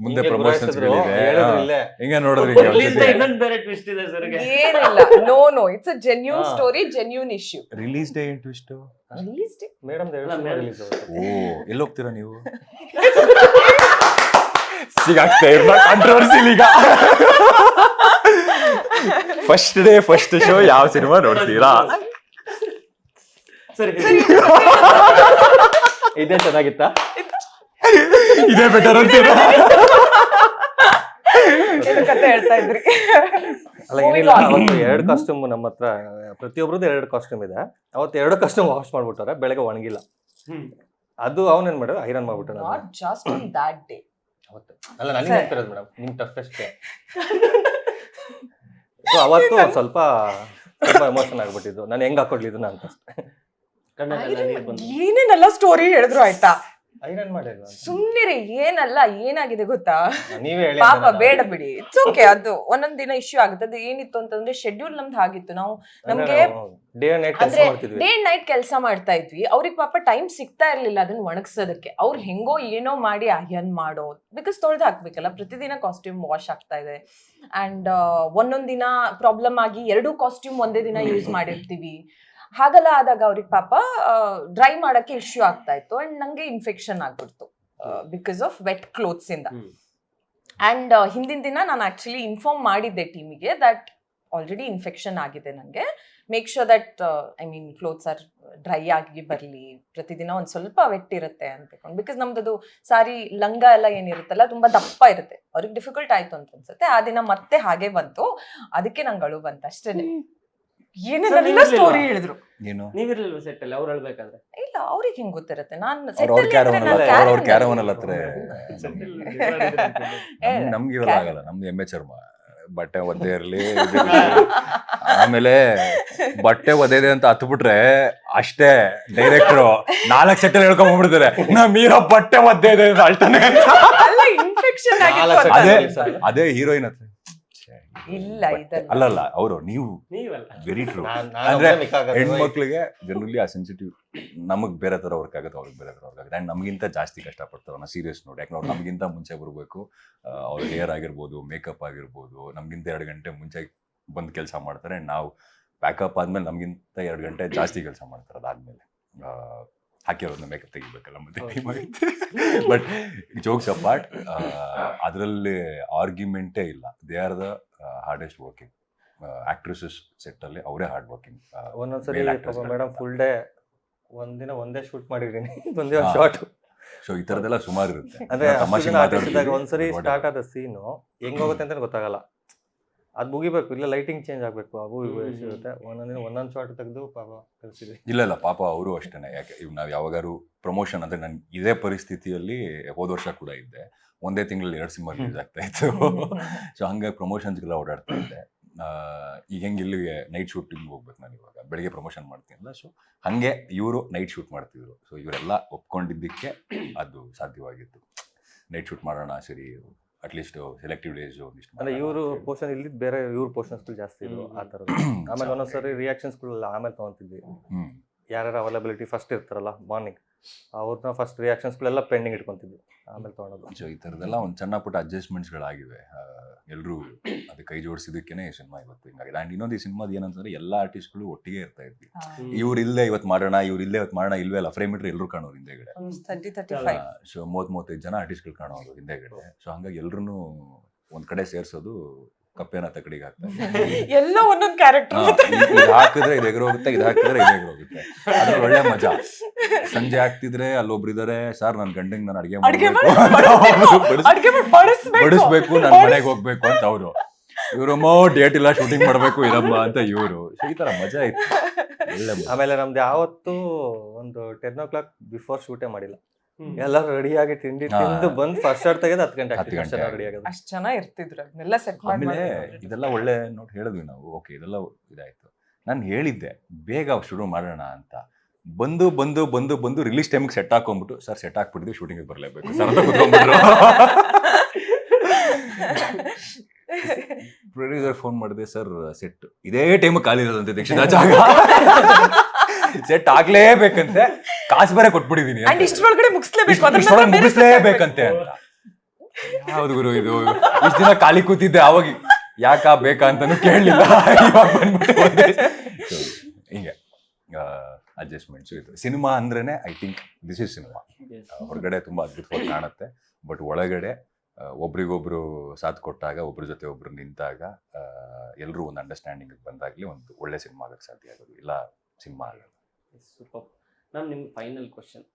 ಮುಂದೆ ಹಿಂಗೆ ಪ್ರಮೋಷನ್ಸ್ ಗುರಾಯಿಸಿದ್ರು, ಹೇಳಿದ್ರು ಇಲ್ಲೇ. ಹಿಂಗೆ ನೋಡಿದ್ರಿ ಇನ್ನೊಂದು ಬೇರೆ ಟ್ವಿಸ್ಟ್ ಇದೆ ಸರ್ಗೆ. ಏನಿಲ್ಲ, no it's a genuine story, genuine issue. Release day ಏನು twist? Release day madam release ಓ, ಎಲ್ಲಿ ಹೋಗ್ತೀರಾ ನೀವು? ಸಿಗಾಕ್ತಾ ಇರಲ್ಲ ಕಾಂಟ್ರವರ್ಸಿಲಿ ಈಗ. ಫಸ್ಟ್ ಡೇ ಫಸ್ಟ್ ಶೋ ಯಾವ ಸಿನಿಮಾ ನೋಡ್ತೀರಾ? ಸರಿ ಇದೇ ಚೆನ್ನಾಗಿತ್ತಾ? ಇದೇ ಬೆಟರ್ ಅಂತೀರಾ? ಏನು ಕತೆ ಹೇಳ್ತಾ ಇದ್ರಿ? ಅಲ್ಲ ಏನಿಲ್ಲ, ಅವತ್ತು 2 ಕಾಸ್ಟ್ಯೂಮ್ ನಮ್ಮ ಹತ್ರ, ಪ್ರತಿಯೊಬ್ರದ್ದು 2 ಕಾಸ್ಟ್ಯೂಮ್ ಇದೆ. ಅವತ್ತು 2 ಕಾಸ್ಟ್ಯೂಮ್ ವಾಶ್ ಮಾಡ್ಬಿಟ್ಟಾರೆ, ಬೆಳಗ್ಗೆ ಒಣಗಿಲ್ಲ. ಅದು ಅವನೇನ್ ಮಾಡಿದ, ಐರನ್ ಮಾಡ್ಬಿಟ್ಟ. Not just on that day. ಅವತ್ತು ಅಲ್ಲ ನನಗೆ ಹೇಳ್ತಿರೋದು ಮೇಡಮ್, ನಿಮ್ ಟಫೆಸ್ಟ್ ಡೇ. ಸೊ ಅವತ್ತು ಸ್ವಲ್ಪ ತುಂಬಾ ಎಮೋಷನ್ ಆಗ್ಬಿಟ್ಟಿದ್ದು, ನಾನು ಹೆಂಗ್ ಹಾಕೊಡ್ಲಿದ್ದು ಅಂತ. ಏನೇನೆಲ್ಲ ಸ್ಟೋರಿ ಹೇಳಿದ್ರು ಆಯ್ತಾ? ಐರನ್ ಮಾಡಿಲ್ವಾ? ಸುಮ್ನಿರಿ, ಏನಲ್ಲ, ಏನಾಗಿದೆ ಗೊತ್ತಾ? ನೀವೇ ಹೇಳಿ. ಪಾಪ ಬೇಡ ಬಿಡಿ, ಇಟ್ಸ್ ಓಕೆ. ಅದು ಒಂದೊಂದ್ ದಿನ ಇಶ್ಯೂ ಆಗುತ್ತೆ. ಅದು ಏನಿತ್ತು ಅಂತಂದ್ರೆ ಶೆಡ್ಯೂಲ್ ನಮ್ದು ಆಗಿತ್ತು. ನಾವು ನಮ್ಗೆ ಡೇ ಅಂಡ್ ನೈಟ್ ಕೆಲಸ ಮಾಡ್ತಿದ್ವಿ, ಡೇ ಅಂಡ್ ನೈಟ್ ಕೆಲಸ ಮಾಡ್ತಾ ಇದ್ವಿ. ಅವ್ರಿಗೆ ಪಾಪ ಟೈಮ್ ಸಿಗ್ತಾ ಇರ್ಲಿಲ್ಲ ಅದನ್ನ ಒಣಗ್ಸೋದಕ್ಕೆ. ಅವ್ರು ಹೆಂಗೋ ಏನೋ ಮಾಡಿ ಅಯ್ಯನ್ ಮಾಡೋ, ಬಿಕಾಸ್ ತೊಳ್ದು ಹಾಕ್ಬೇಕಲ್ಲ, ಪ್ರತಿದಿನ ಕಾಸ್ಟ್ಯೂಮ್ ವಾಶ್ ಆಗ್ತಾ ಇದೆ. ಅಂಡ್ ಒಂದೊಂದ್ ದಿನ ಪ್ರಾಬ್ಲಮ್ ಆಗಿ 2 ಕಾಸ್ಟ್ಯೂಮ್ ಒಂದೇ ದಿನ ಯೂಸ್ ಮಾಡಿರ್ತೀವಿ. ಹಾಗೆಲ್ಲ ಆದಾಗ ಅವ್ರಿಗೆ ಪಾಪ ಡ್ರೈ ಮಾಡಕ್ಕೆ ಇಶ್ಯೂ ಆಗ್ತಾ ಇತ್ತು. ಅಂಡ್ ನಂಗೆ ಇನ್ಫೆಕ್ಷನ್ ಆಗ್ಬಿಡ್ತು ಬಿಕಾಸ್ ಆಫ್ ವೆಟ್ ಕ್ಲೋತ್ಸ್ ಇಂದ. ಅಂಡ್ ಹಿಂದಿನ ದಿನ ನಾನು ಆಕ್ಚುಲಿ ಇನ್ಫಾರ್ಮ್ ಮಾಡಿದ್ದೆ ಟೀಮಿಗೆ ದಟ್ ಆಲ್ರೆಡಿ ಇನ್ಫೆಕ್ಷನ್ ಆಗಿದೆ ನನಗೆ, make sure that I mean clothes are dry ಆಗಿ ಬರಲಿ, ಪ್ರತಿದಿನ ಒಂದು ಸ್ವಲ್ಪ ವೆಟ್ ಇರುತ್ತೆ ಅಂತ. ಬಿಕಾಸ್ ನಮ್ದು ಸಾರಿ ಲಂಗ ಎಲ್ಲ ಏನಿರುತ್ತಲ್ಲ ತುಂಬಾ ದಪ್ಪ ಇರುತ್ತೆ, ಅವ್ರಿಗೆ ಡಿಫಿಕಲ್ಟ್ ಆಯ್ತು ಅಂತ ಅನ್ಸುತ್ತೆ. ಆ ದಿನ ಮತ್ತೆ ಹಾಗೆ ಬಂತು, ಅದಕ್ಕೆ ನಂಗೆ ಅಳು ಬಂತು ಅಷ್ಟೇನೆ. ಏನೇನೆಲ್ಲ ಸ್ಟೋರಿ ಹೇಳಿದ್ರು. ಏನು ನೀವಿರ್ಲಿಲ್ವ ಸೆಟ್ ಅಲ್ಲಿ ಅವ್ರು ಹೇಳ್ಬೇಕಾದ್ರೆ? ಇಲ್ಲ, ಅವ್ರಿಗೆ ಹೆಂಗ್ ಗೊತ್ತಿರುತ್ತೆ? ನಾನು ಅವ್ರ ಕ್ಯಾರವನ್ ಅಲ್ಲ ಹತ್ರ. ನಮ್ಗೆ ಇವೆಲ್ಲ ಆಗಲ್ಲ, ನಮ್ದು ಎಮ್ಮೆ ಚರ್ಮ, ಬಟ್ಟೆ ಒದ್ದೆ ಇರ್ಲಿ. ಆಮೇಲೆ ಬಟ್ಟೆ ಒದ್ದೆ ಅಂತ ಹತ್ಬಿಟ್ರೆ ಅಷ್ಟೇ, ಡೈರೆಕ್ಟ್ರು 4 ಸೆಟ್ಟಲ್ಲಿ ಹೇಳ್ಕೊಂಡ್ಬಿಡ್ತಾರೆ, ಮೀರಾ ಬಟ್ಟೆ ಒದ್ದೆ ಇದೆ ಅಳ್ತಾನೆ. ಇನ್ಫೆಕ್ಷನ್ ಅದೇ ಹೀರೋಯಿನ್ ಹತ್ರ ಇಲ್ಲ, ಅಲ್ಲಲ್ಲ ಅವರು ನೀವು ನೀವಲ್ಲ. Very true. ಅಂದ್ರೆ ಹೆಣ್ಮಕ್ಳಿಗೆ ಜನರಲಿ ಆ ಸೆನ್ಸಿಟಿವ್, ನಮಗ್ ಬೇರೆ ತರ ವರ್ಕ್ ಆಗುತ್ತೆ, ಅವ್ರಿಗೆ ಬೇರೆ ತರ ವರ್ಕ್ ಆಗುತ್ತೆ. ಅಂಡ್ ನಮಗಿಂತ ಜಾಸ್ತಿ ಕಷ್ಟಪಡ್ತಾರೆ ನಾವು ಸೀರಿಯಸ್ ನೋಡಿ. ಯಾಕಂದ್ರೆ ಅವ್ರು ನಮಗಿಂತ ಮುಂಚೆ ಬರ್ಬೇಕು, ಅವ್ರ ಹೇರ್ ಆಗಿರ್ಬೋದು, ಮೇಕಪ್ ಆಗಿರ್ಬೋದು, ನಮ್ಗಿಂತ 2 ಗಂಟೆ ಮುಂಚೆ ಬಂದು ಕೆಲಸ ಮಾಡ್ತಾರೆ. ನಾವು ಪ್ಯಾಕಪ್ ಆದ್ಮೇಲೆ ನಮ್ಗಿಂತ 2 ಗಂಟೆ ಜಾಸ್ತಿ ಕೆಲಸ ಮಾಡ್ತಾರೆ. ಅದಾದ್ಮೇಲೆ ಹಾಕಿರೋದನ್ನ ಮೇಕಪ್ ತೆಗಿಬೇಕಲ್ಲ ಮತ್ತೆ. ಬಟ್ ಜೋಕ್ಸ್ ಅಪಾರ್ಟ್, ಅದರಲ್ಲಿ ಆರ್ಗ್ಯುಮೆಂಟೇ ಇಲ್ಲ. They are the hardest working actresses set ಅಲ್ಲಿ, ಅವರೇ ಹಾರ್ಡ್ ವರ್ಕಿಂಗ್. ಒಂದೊಂದ್ಸರಿ ಮೇಡಮ್ ಫುಲ್ ಡೇ ಒಂದಿನ ಒಂದೇ ಶೂಟ್ ಮಾಡಿದೀನಿ, ಒಂದೇ ಒಂದು ಶಾರ್ಟ್. ಸೊ ಈ ತರದೆಲ್ಲ ಸುಮಾರು ಇರುತ್ತೆ. ಅಂದ್ರೆ ಒಂದ್ಸರಿ ಸ್ಟಾರ್ಟ್ ಆದ ಸೀನು ಹೆಂಗ್ ಹೋಗುತ್ತೆ ಅಂತ ಗೊತ್ತಾಗಲ್ಲ, ಅದ್ ಮುಗಿಬೇಕು, ಇಲ್ಲ ಲೈಟಿಂಗ್ ಚೇಂಜ್ ಆಗ್ಬೇಕು, ಅವು ಇವು ಇರುತ್ತೆ. ಒಂದೊಂದಿನ ಒಂದೊಂದ್ ಶಾರ್ಟ್ ತೆಗೆದು ಪಾಪ ಕಳ್ಸಿದ್ವಿ. ಇಲ್ಲ ಪಾಪ ಅವರು ಅಷ್ಟೇನೆ. ಯಾಕೆ ಇವ್ ನಾವ್ ಯಾವಾಗಾರು ಪ್ರಮೋಷನ್ ಅಂದ್ರೆ ನನ್ ಇದೇ ಪರಿಸ್ಥಿತಿಯಲ್ಲಿ ಹೋದ ವರ್ಷ ಕೂಡ ಇದ್ದೆ. ಒಂದೇ ತಿಂಗಳಲ್ಲಿ 2 ಸಿನಿಮಾ ರಿಲೀಸ್ ಆಗ್ತಾ ಇತ್ತು. ಸೊ ಹಂಗಾಗಿ ಪ್ರಮೋಷನ್ಸ್ಗೆಲ್ಲ ಓಡಾಡ್ತಾ ಇದ್ದೆ. ಈಗ ಹೆಂಗೆ ಇಲ್ಲಿಗೆ ನೈಟ್ ಶೂಟಿಂಗ್ ಹೋಗ್ಬೇಕು ನಾನು, ಇವಾಗ ಬೆಳಿಗ್ಗೆ ಪ್ರಮೋಷನ್ ಮಾಡ್ತೀನಲ್ಲ. ಸೊ ಹಂಗೆ ಇವರು ನೈಟ್ ಶೂಟ್ ಮಾಡ್ತಿದ್ರು. ಸೊ ಇವರೆಲ್ಲ ಒಪ್ಕೊಂಡಿದ್ದಕ್ಕೆ ಅದು ಸಾಧ್ಯವಾಗಿತ್ತು. ನೈಟ್ ಶೂಟ್ ಮಾಡೋಣ, ಸರಿ ಅಟ್ಲೀಸ್ಟ್ ಸೆಲೆಕ್ಟಿವ್ ಡೇಸ್ ಒಂದಿಷ್ಟು. ಅಂದ್ರೆ ಇವರು ಪೋರ್ಷನ್ ಇಲ್ಲಿ ಬೇರೆ ಇವ್ರ ಪೋರ್ಷನ್ಸ್ ಜಾಸ್ತಿ ಇದ್ರು ಆ ಥರದ್ದು. ಆಮೇಲೆ ಒಂದೊಂದ್ಸರಿ ರಿಯಾಕ್ಷನ್ಸ್ಗಳು ಆಮೇಲೆ ತೊಗೊಂತಿದ್ವಿ. ಯಾರ್ಯಾರು ಅವೈಲಬಿಲಿಟಿ ಫಸ್ಟ್ ಇರ್ತಾರಲ್ಲ ಮಾರ್ನಿಂಗ್, ಅವ್ರನ್ನ ಫಸ್ಟ್ ರಿಯಾಕ್ಷನ್ಸ್ಗಳೆಲ್ಲ ಪೆಂಡಿಂಗ್ ಇಟ್ಕೊಂತಿದ್ವಿ, ಆಮೇಲೆ ತೊಗೊಳೋದು. ಸೊ ಈ ಥರದ್ದೆಲ್ಲ ಒಂದು ಸಣ್ಣ ಪುಟ್ಟ ಅಡ್ಜಸ್ಟ್ಮೆಂಟ್ಸ್ಗಳಾಗಿವೆ. ಎಲ್ಲರೂ ಅದು ಕೈ ಜೋಡಿಸಿದಕ್ಕೇನೆ ಈ ಸಿನಿಮಾ ಇವತ್ತು ಹಿಂಗಾಗಿದೆ. ಆ್ಯಂಡ್ ಇನ್ನೊಂದು ಈ ಸಿನಿಮಾದ ಏನಂತಂದ್ರೆ ಎಲ್ಲ ಆರ್ಟಿಸ್ಟ್ಗಳು ಒಟ್ಟಿಗೆ ಇರ್ತಾ ಇದ್ವಿ. ಇವ್ರು ಇಲ್ಲೇ ಇವತ್ತು ಮಾಡೋಣ, ಇವ್ರು ಇಲ್ಲೇ ಇವತ್ತು ಮಾಡೋಣ ಇಲ್ವೇ ಅಲ್ಲ, ಫ್ರೇಮ್ ಇಟ್ರೆ ಎಲ್ಲರೂ ಕಾಣೋರು ಹಿಂದೆಗಡೆ. ಸೊ 30-35 ಜನ ಆರ್ಟಿಸ್ಟ್ಗಳು ಕಾಣೋದು ಹಿಂದೆಗಡೆ. ಸೊ ಹಂಗಾಗಿ ಎಲ್ರು ಒಂದ್ ಕಡೆ ಸೇರ್ಸೋದು, ಕಪ್ಪೆನ ತಕಡಿಗೆ ಹಾಕ್ತಾರೆ, ಎಲ್ಲ ಒಂದೊಂದು ಕ್ಯಾರೆಕ್ಟರ್. ಇದು ಹಾಕಿದ್ರೆ ಇದು ಎಗರೋಗುತ್ತೆ, ಇದು ಹಾಕಿದ್ರೆ ಇದು ಎಗರೋಗುತ್ತೆ. ಅದ್ರ ಒಳ್ಳೆ ಮಜಾ. ಸಂಜೆ ಆಗ್ತಿದ್ರೆ ಅಲ್ಲೊಬ್ರು ಇದಾರೆ, ಸರ್ ನನ್ ಗಂಡಂಗ್ ನಾನು ಅಡಿಗೆ ಬಡಿಸ್ಬೇಕು, ನನ್ ಮನೆಗೆ ಹೋಗ್ಬೇಕು ಅಂತ ಅವರು. ಇವ್ರಮ್ಮ ಡೇಟ್ ಇಲ್ಲ, ಶೂಟಿಂಗ್ ಮಾಡ್ಬೇಕು ಇರಮ್ಮ ಅಂತ ಇವರು. ಈ ತರ ಮಜಾ ಇತ್ತು. ಆಮೇಲೆ ನಮ್ದು ಯಾವತ್ತು ಒಂದು 10 o'clock ಬಿಫೋರ್ ಶೂಟೇ ಮಾಡಿಲ್ಲ. ಎಲ್ಲರೂ ರೆಡಿಯಾಗಿ ತಿಂಡಿ ತಿಂದು ಬಂದು ಫಸ್ಟ್ ಶಾಟ್ ತೆಗೆದು 10 ಗಂಟೆ ರೆಡಿ ಆಗೋದು. ಅಷ್ಟು ಜನ ಇರ್ತಿದ್ರು, ಅದನ್ನೆಲ್ಲ ಸೆಟ್ ಮಾಡಿ. ಆಮೇಲೆ ಇದೆಲ್ಲ ಒಳ್ಳೆ ನೋಟ್ ಹೇಳಿದ್ವಿ ನಾವು. ಓಕೆ ಇದೆಲ್ಲ ಇದಾಯ್ತು. ನಾನು ಹೇಳಿದ್ದೆ ಬೇಗ ಶುರು ಮಾಡೋಣ ಅಂತ. ಬಂದು ಬಂದು ಬಂದು ಬಂದು ರಿಲೀಸ್ ಟೈಮಿಗೆ ಸೆಟ್ ಹಾಕೊಂಡ್ಬಿಟ್ಟು, ಸರ್ ಸೆಟ್ ಹಾಕ್ಬಿಟ್ಟಿದ್ವಿ, ಶೂಟಿಂಗ್ ಬರಲೇಬೇಕು ಸರ್ ಅಂತ ಕೂತ್ಕೊಂಡ್ಬಿಟ್ರು. ಪ್ರೊಡ್ಯೂಸರ್ ಫೋನ್ ಮಾಡಿದೆ, ಸರ್ ಸೆಟ್ ಇದೇ ಟೈಮ್ ಖಾಲಿ ಇರೋದಂತೆ ದೀಕ್ಷಿತ ಜಾಗ. ಸೆಟ್ ಆಗ್ಲೇಬೇಕಂತೆ, ಕಾಸು ಬೇರೆ ಕೊಟ್ಬಿಟ್ಟಿದೀನಿ ಅಂಡ್ ಇಷ್ಟರೊಳಗಡೆ ಮುಗಿಸ್ಲೇಬೇಕು, ಅದನ್ನ ಇಷ್ಟೊಳಗೆ ಬೇರೆ ಮುಗಿಸ್ಲೇಬೇಕಂತೆ ಅಂತ. ಹೌದು ಗುರು, ಇದು ಇಷ್ಟ ದಿನ ಖಾಲಿ ಕೂತಿದ್ದೆ, ಅವಾಗ ಯಾಕ ಬೇಕಾ ಅಂತಾನು ಕೇಳಲಿಲ್ಲ, ಇವಾಗ ಬಂದ್ಬಿಟ್ಟು ಹೋದೆ. So, ಹಿಂಗೆ ಅಡ್ಜಸ್ಟ್ಮೆಂಟ್ಸ್ ಇದು. ಸಿನಿಮಾ ಅಂದ್ರೇನೆ I think this is cinema. ಹೊರಗಡೆ ತುಂಬಾ ಅದ್ಭುತವಾಗಿ ಕಾಣುತ್ತೆ, ಬಟ್ ಒಳಗಡೆ ಒಬ್ರಿಗೊಬ್ರು ಸಾಥ್ ಕೊಟ್ಟಾಗ, ಒಬ್ರ ಜೊತೆ ಒಬ್ರು ನಿಂತಾಗ, ಎಲ್ಲರೂ ಒಂದು ಅಂಡರ್ಸ್ಟ್ಯಾಂಡಿಂಗ್ ಬಂದಾಗ್ಲಿ ಒಂದು ಒಳ್ಳೆ ಸಿನಿಮಾ ಆಗಕ್ಕೆ ಸಾಧ್ಯ ಆಗೋದು, ಇಲ್ಲ ಸಿನಿಮಾ ಆಗಲ್ಲ. ಸೂಪರ್. ಮ್ಯಾಮ್, ನಿಮ್ಮ final question,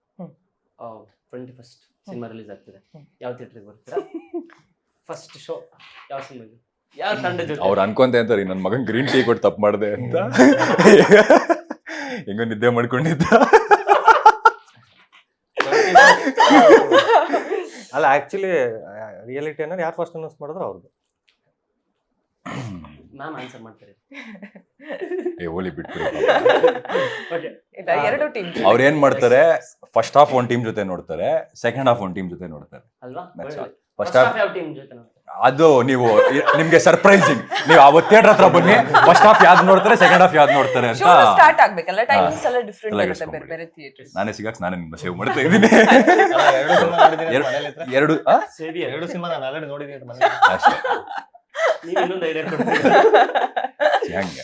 21st cinema release ಆಗ್ತಿದೆ, ಯಾವ ಥಿಯೇಟ್ರಿಗೆ ಬರ್ತೀರಾ? ಫಸ್ಟ್ ಶೋ ಯಾವ ಸಿನಿಮಾಗೆ, ಯಾವ ತಂಡ ಜೊತೆ? ಅವ್ರು ಅನ್ಕೊಂತ ಅಂತಾರೆ ನನ್ನ ಮಗನ್ ಗ್ರೀನ್ ಟೀ ಕೊಟ್ಟು ತಪ್ಪು ಮಾಡಿದೆ ಅಂತ. ಹೆಂಗೋ ನಿದ್ದೆ ಮಾಡ್ಕೊಂಡಿದ್ದ. ಅಲ್ಲ, ಆಕ್ಚುಲಿ ರಿಯಾಲಿಟಿ ಅನ್ನೋದು ಯಾರು ಫಸ್ಟ್ ಅನೌನ್ಸ್ ಮಾಡಿದ್ರು ಅವ್ರದ್ದು. ಮ್ಯಾಮ್ ಆನ್ಸರ್ ಮಾಡ್ತಾರೆ. ಓಲಿ ಬಿಟ್ಬಿಡಿ. ಓಕೆ, ಇಲ್ಲ, ಎರಡು ಟೀಮ್ ಅವ್ರು ಏನ್ ಮಾಡ್ತಾರೆ, ಫಸ್ಟ್ ಹಾಫ್ ಒಂದ್ ಟೀಮ್ ಜೊತೆ ನೋಡ್ತಾರೆ, ಸೆಕೆಂಡ್ ಹಾಫ್ ಒಂದ್ ಟೀಮ್ ಜೊತೆ ನೋಡ್ತಾರೆ. ಅಲ್ವಾ? That's all. First first half ಯಾವ ಟೀಮ್ ಜೊತೆ ನೋಡ್ತೀರಾ? ಅದು ನೀವು ನಿಮ್ಗೆ ಸರ್ಪ್ರೈಸಿಂಗ್, ನೀವು ಅವತ್ತು ಥಿಯೇಟರ್ ಹತ್ರ ಬನ್ನಿ, ಫಸ್ಟ್ ಹಾಫ್ ಯಾವ್ದು ನೋಡ್ತಾರೆ, ಸೆಕೆಂಡ್ ಹಾಫ್ ಯಾವ್ದು ನೋಡ್ತಾರೆ ಅಂತ. ಶೋ ಸ್ಟಾರ್ಟ್ ಆಗ್ಬೇಕಲ್ಲ, ಟೈಮಿಂಗ್ಸ್ ಎಲ್ಲ ಡಿಫ್ರೆಂಟ್ ಎಲ್ಲ ಇರುತ್ತೆ ಬೇರೆ ಇಸ್ಕೊಂಡ್ಬಿಡಿ. ಬೇರೆ ಥಿಯೇಟರ್ಸ್. ನಾನೇ ಸಿಗಕ್ಕೆ ನಾನೇ ನಿಮ್ಮ ಸೇವ್ ಮಾಡ್ತಾ ಇದ್ದೀನಿ. ಎರಡು ಸೇರಿ ಎರಡು ಸಿನಿಮಾ ನಾನು ಆಲ್ರೆಡಿ ನೋಡಿದ್ದೀನಿ ಮನೇಲಿ. ಅಷ್ಟೇ, ನೀವು ಇನ್ನೊಂದು ಐಡಿಯಾ ಕೊಡ್ತೀರಾ? ಹಂಗೆ